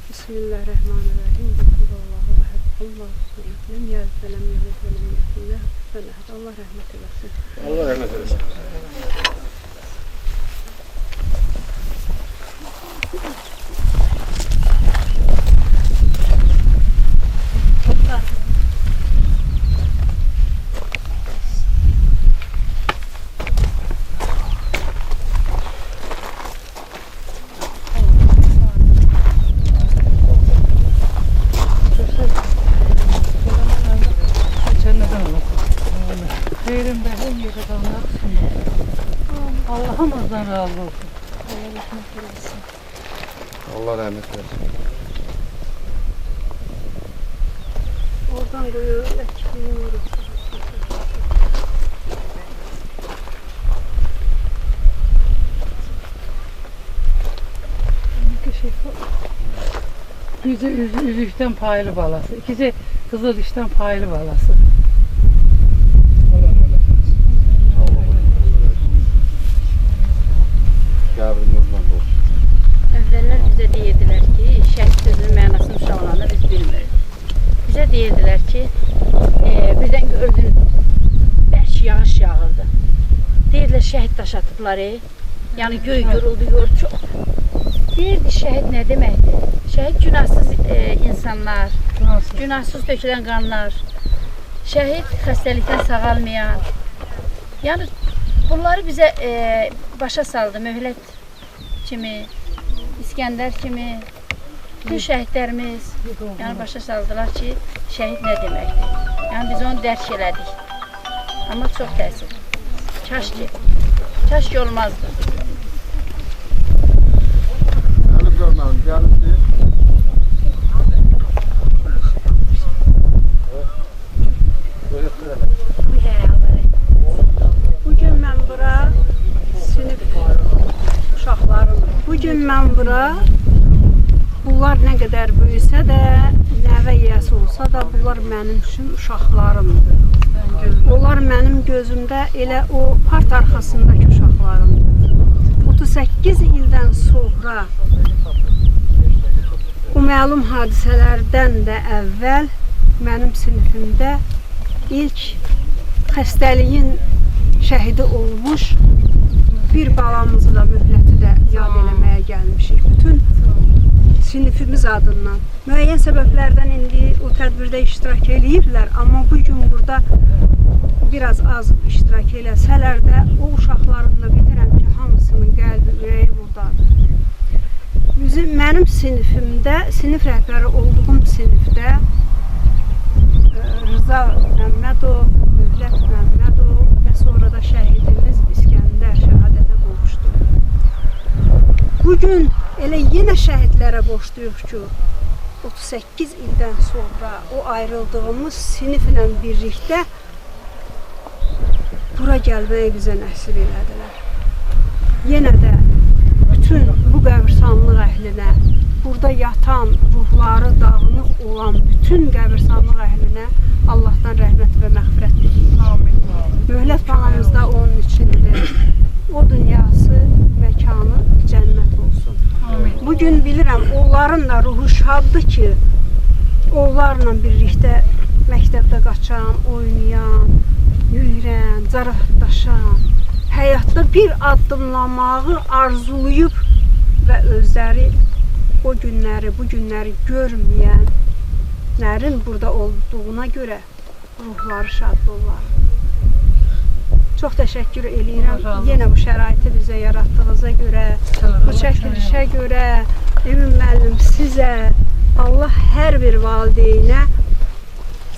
Bismillahirrahmanirrahim. Allah rahmet eylesin. Allah rahmet eylesin. Allah'ımızdan razı olsun. Allah rahmet eylesin. Oradan koyuyor, ekmeğini vuruyor. Birisi üzükten paylı balası, ikisi kızıl dişten paylı balası. Əvvəllər bizə deyirdilər ki, şəhid sözünün mənasını uşaqlarla biz bilmirik. Bizə deyirdilər ki, birdən gördün, bərk yağış yağırdı. Deyirdilər, şəhid daş atıblar, yəni göy gürüldüyor çox. Deyirdi, şəhid nə deməkdir? Şəhid günahsız insanlar, günahsız tökülən qanlar, şəhid xəstəlikdən sağalmayan. Yəni, bunları bizə başa saldı, möhlət kimi, İskəndər kimi, bütün şəhidlərimiz yəni başa saldılar ki, şəhid nə deməkdir. Yəni biz onu dərk elədik. Amma çox təsir. Kaş ki olmazdı. Gəlib görməliyim, gəlibdir. Bugün mən bura sinif uşaqlarım. Bugün mən bura bunlar nə qədər böyüsə də, nəvə yiyəsi olsa da bunlar mənim üçün uşaqlarımdır. Onlar mənim gözümdə elə o part arxasındakı uşaqlarımdır. 38 ildən sonra o məlum hadisələrdən də əvvəl mənim sinifimdə ilk xəstəliyin şəhidi olmuş bir balamızı da möhləti də yad eləməyə gəlmişik. Bütün sinifimiz adından. Müəyyən səbəblərdən indi o tədbirdə iştirak eləyirlər, amma bugün burada biraz az iştirak eləsələr də o uşaqların da bilirəm ki, hamısının qəlbi, ürəyi buradadır. Mənim sinifimdə, sinif rəhbəri olduğum sinifdə Rıza Məmmədov, Mövlət Məmmədov və sonra da şəhidimiz İskəndər şəhadətə qovuşdu. Bugün elə yenə şəhidlərə borcluyuq ki, 38 ildən sonra o ayrıldığımız siniflə birlikdə bura gəlməyi bizə nəsib elədilər. Yenə də bütün bu qəbirstanlıq əhlinə, burada yatan, ruhları dağınıq olan bütün qəbirstanlıq əhlinə Allahdan rəhmət və məğfirət diləyir. Möhlət balamız da onun içindir. O dünyası, məkanı cənnət olsun. Bugün bilirəm, onların da ruhu şaddır ki, onlarla birlikdə məktəbdə qaçan, oynayan, yürüyən, zarafdaşan, həyatda bir addımlamağı arzulayıb və özləri o günləri, bu günləri görməyənlərin burada olduğuna görə ruhları şaddırlar. Çox təşəkkür eləyirəm. Yenə bu şəraiti bizə yaratdığınıza görə, bu çəkilişə görə, Emin müəllim sizə, Allah hər bir valideynə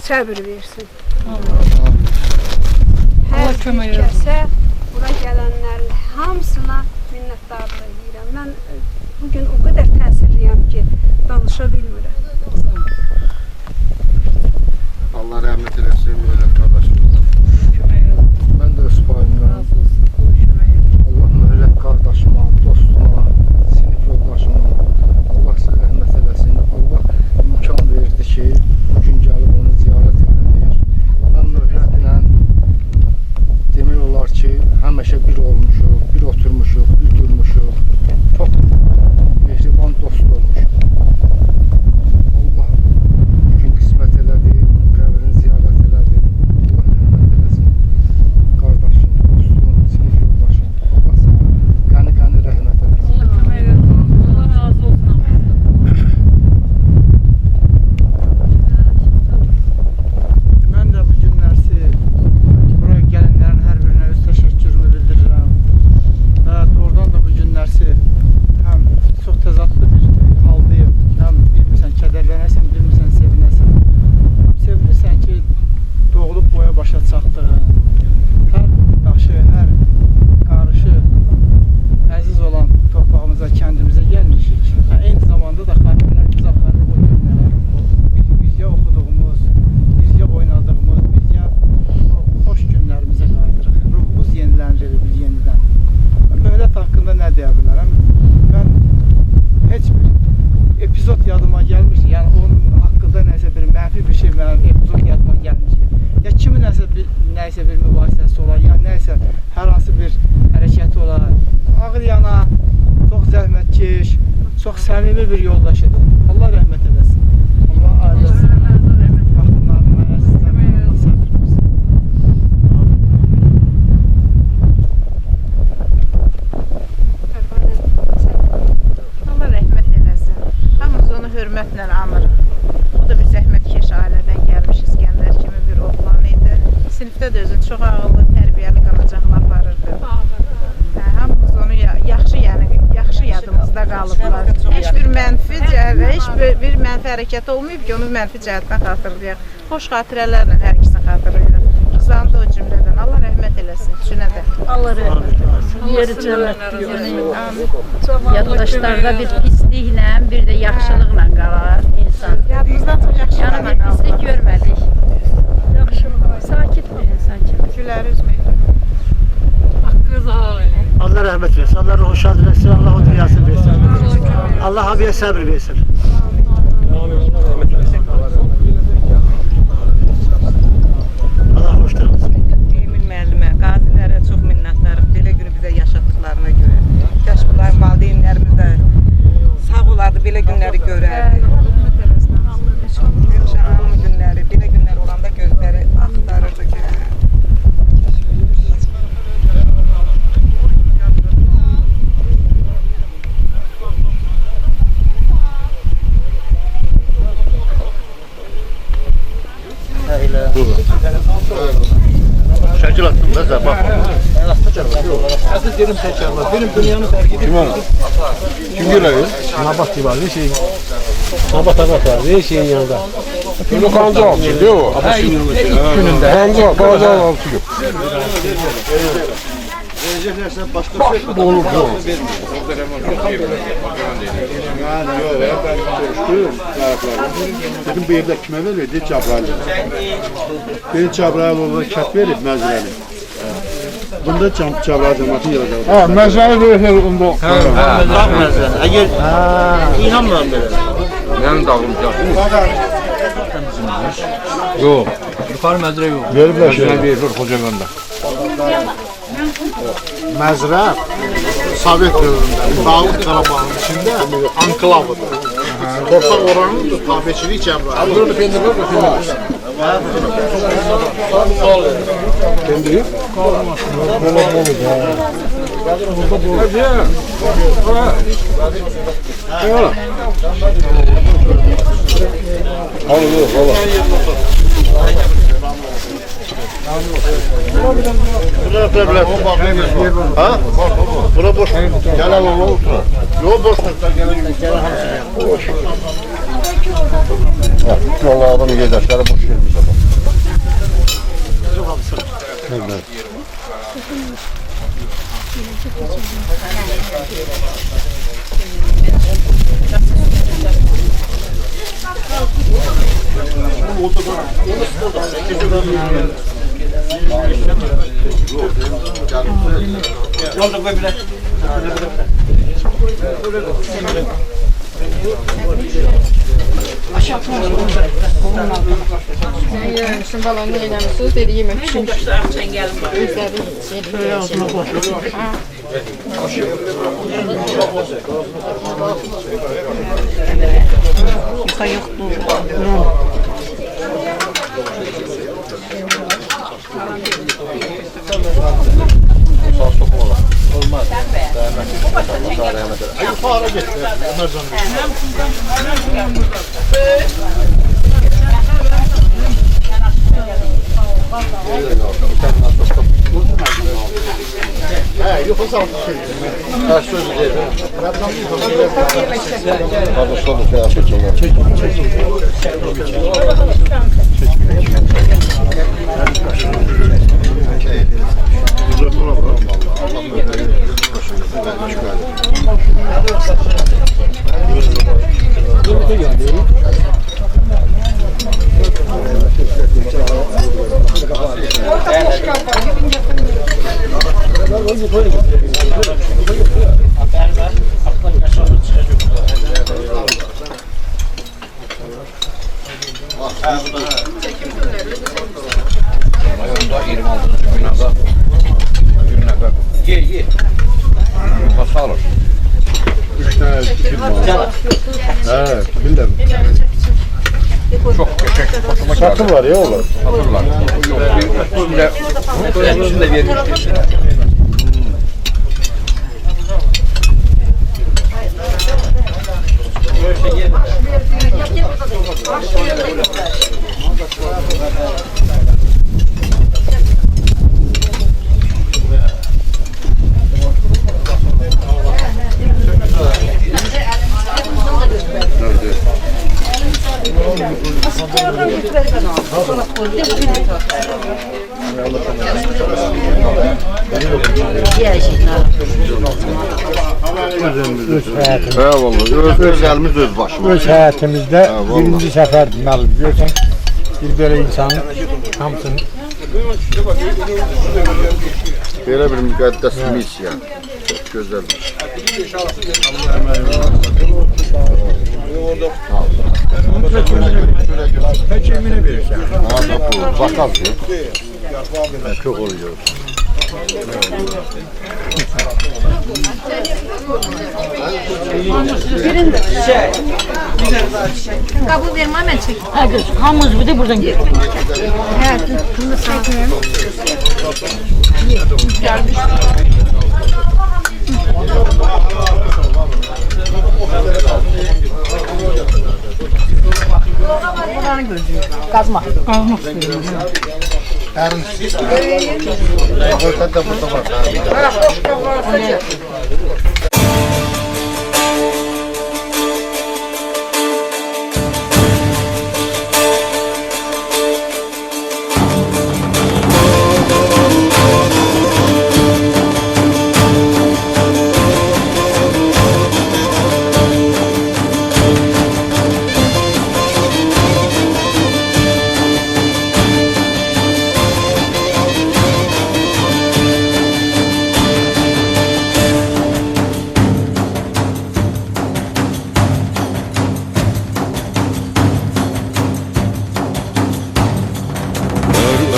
səbir versin. Hər bir kəsə, bura gələnlərin hamısına minnətdarlıq edirəm. Mən bugün o qədər təsirliyəm ki, danışa bilmirəm. Allah rəhmət eləsin, Möhlət qardaşımıza. Mən də öz payımdan Allah Möhlət qardaşıma, dostuma, sinif yoldaşıma Allah sizə rəhmət eləsin. Allah imkan verdi ki, bugün gəlib onu ziyarət edir. Mən Möhlətlə demək olar ki, həmişə bir olmuşuq, bir oturmuşuq, epizod yadıma gəlmiş. Yəni onun haqqında nəsə bir mənfi bir şey mənim epizod yadıma gəlmiş. Ya kimin nəsə bir mübahisəsi olar, ya nəsə hər hansı bir hərəkəti olar. Ağır yana, çox zəhmətkeş, çox səmimi bir yoldaşıdır. Allah rəhmət eləsin. Allah ailəsinə, baxımlarına, sizlərə səbir versin. Allah rəhmət eləsin. Hamımız onu hörmətlə anırıq. O da bir zəhmətkeş ailədən gəlmiş İskəndər kimi bir oğlan idi. Sinifdə də özünü çox ağıllı, tərbiyəli qanacaqla aparırdı. Hamımız onu yaxşı yadımızda qalıblar. Heç bir mənfi hərəkət olmayıb ki, onu mənfi cəhətdən xatırlayaq. Xoş xatirələrlə hər ikisini xatırlayırıq. Qızlarım da o cümlədən. Allah rəhmət eləsin. Üçünə də. Allah rəhmət eləsin. Yeri cənnət görsün. Yaddaşlarda bir pisliklə, bir də yaxşılıqla qalar insan. Yadımızdan çox yaxşı. Yəni bir pislik görmədik. Sakit bir insan kimi. Güləri üzmək. Hakkınızı helal edin. Allah rəhmət versin, Allah ruhu şad versin, Allah o dünyasını versin. Allah abiyə səbr versin. Allah hoşdur olsun. Emin müəllimə, qazilərə çox minnətdarıq. Belə günü bizə yaşatdıqlarına görə. Kaş bunlar valideynlərimiz də sağ olardı, belə günləri görərdi. Gülşanın günləri, belə günlər olanda gözləri axtarırdı ki. Şəkil attım da sən, bax. Hətta derim təkrarlar, benim dünyanın fərqi Kim onu? Kim görəyiz? Nabat var, bir şey. Nabat var, bir şeyin yanında. Bunu kanca altı diyor o. Gününde. Kanca, kanca altı diyor. Verəcəklərsə başqa bir şey Olur, olur. Yəni, yox, ben görüşdüm tərəflərlə. Dedim bu evdə kimə verildi? Cəbrayil. Beni Cəbrayil olaraq kət verib Məzrəli. Bunda Cəbrayil cəmatı yerəcək. Hə, Məzrəli verir onda. Dağ Məzrəli. Əgər inanmıram belə. Mənim dağım gəlsin. Yox. Yuxarı Məzrə yox. Veriblər şey. Məzrə verilir Xocavəndə. Məzrə Sovet dövründə Dağlıq Qarabağın içində anklavıdır. Torpaq oranıdır, tabiçilik Cəbrayil. Burada pendir var mı? Pendiri? Buna yapabilir. Ha? Buna boş. Gel al onu otur. Yok boş tutlar gel. Boş. Vallahi adamın yedaşları boş vermiş adam. Evet. Yolda koy bile. Aşağı Sen balonu eylemişsiniz dedi yemek için. Özleri Yuka yoktu. Sağ sokmalar. Olmaz. Yukarı git. Ömer Can. Yukarı sağ Kaç söz değil. Hadi sonra şey yapacağım. He, bildim. Çok geçek. Satır var ya oğlum. Satırlar. Üstünde vermiştir. Eyvallah. Öz elimiz öz başımız. Öz həyətimizdə birinci səfər deməli görsən bir belə insanın hamısını Belə bir müqəddəs missiya. Çox gözəl. Peki emine verirsən. Bakal çok oluyor. Birinde. Kabul vermem ben çek. Hadi hamımız bir de buradan gel. Evet, bunu da çekmeyeyim. Gelmiş. Kazma. Kazmak istiyorum.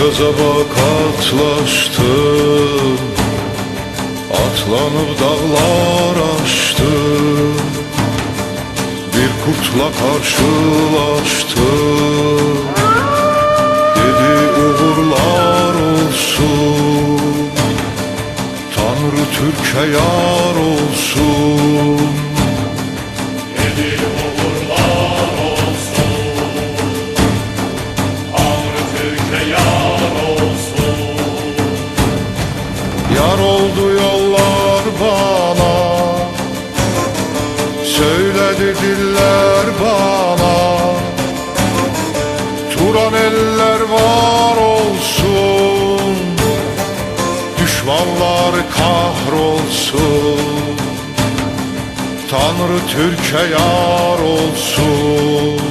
Özaba katlaştım, atlanıp dağlar aştım, bir kurtla karşılaştım, dedi uğurlar olsun, Tanrı Türk'e yar olsun, dedi uğurlar olsun, Tanrı Türk'e yar olsun. Yar oldu yollar bana, söyledi diller bana, Turan eller var olsun, düşmanlar kahrolsun, Tanrı Türk'e yar olsun.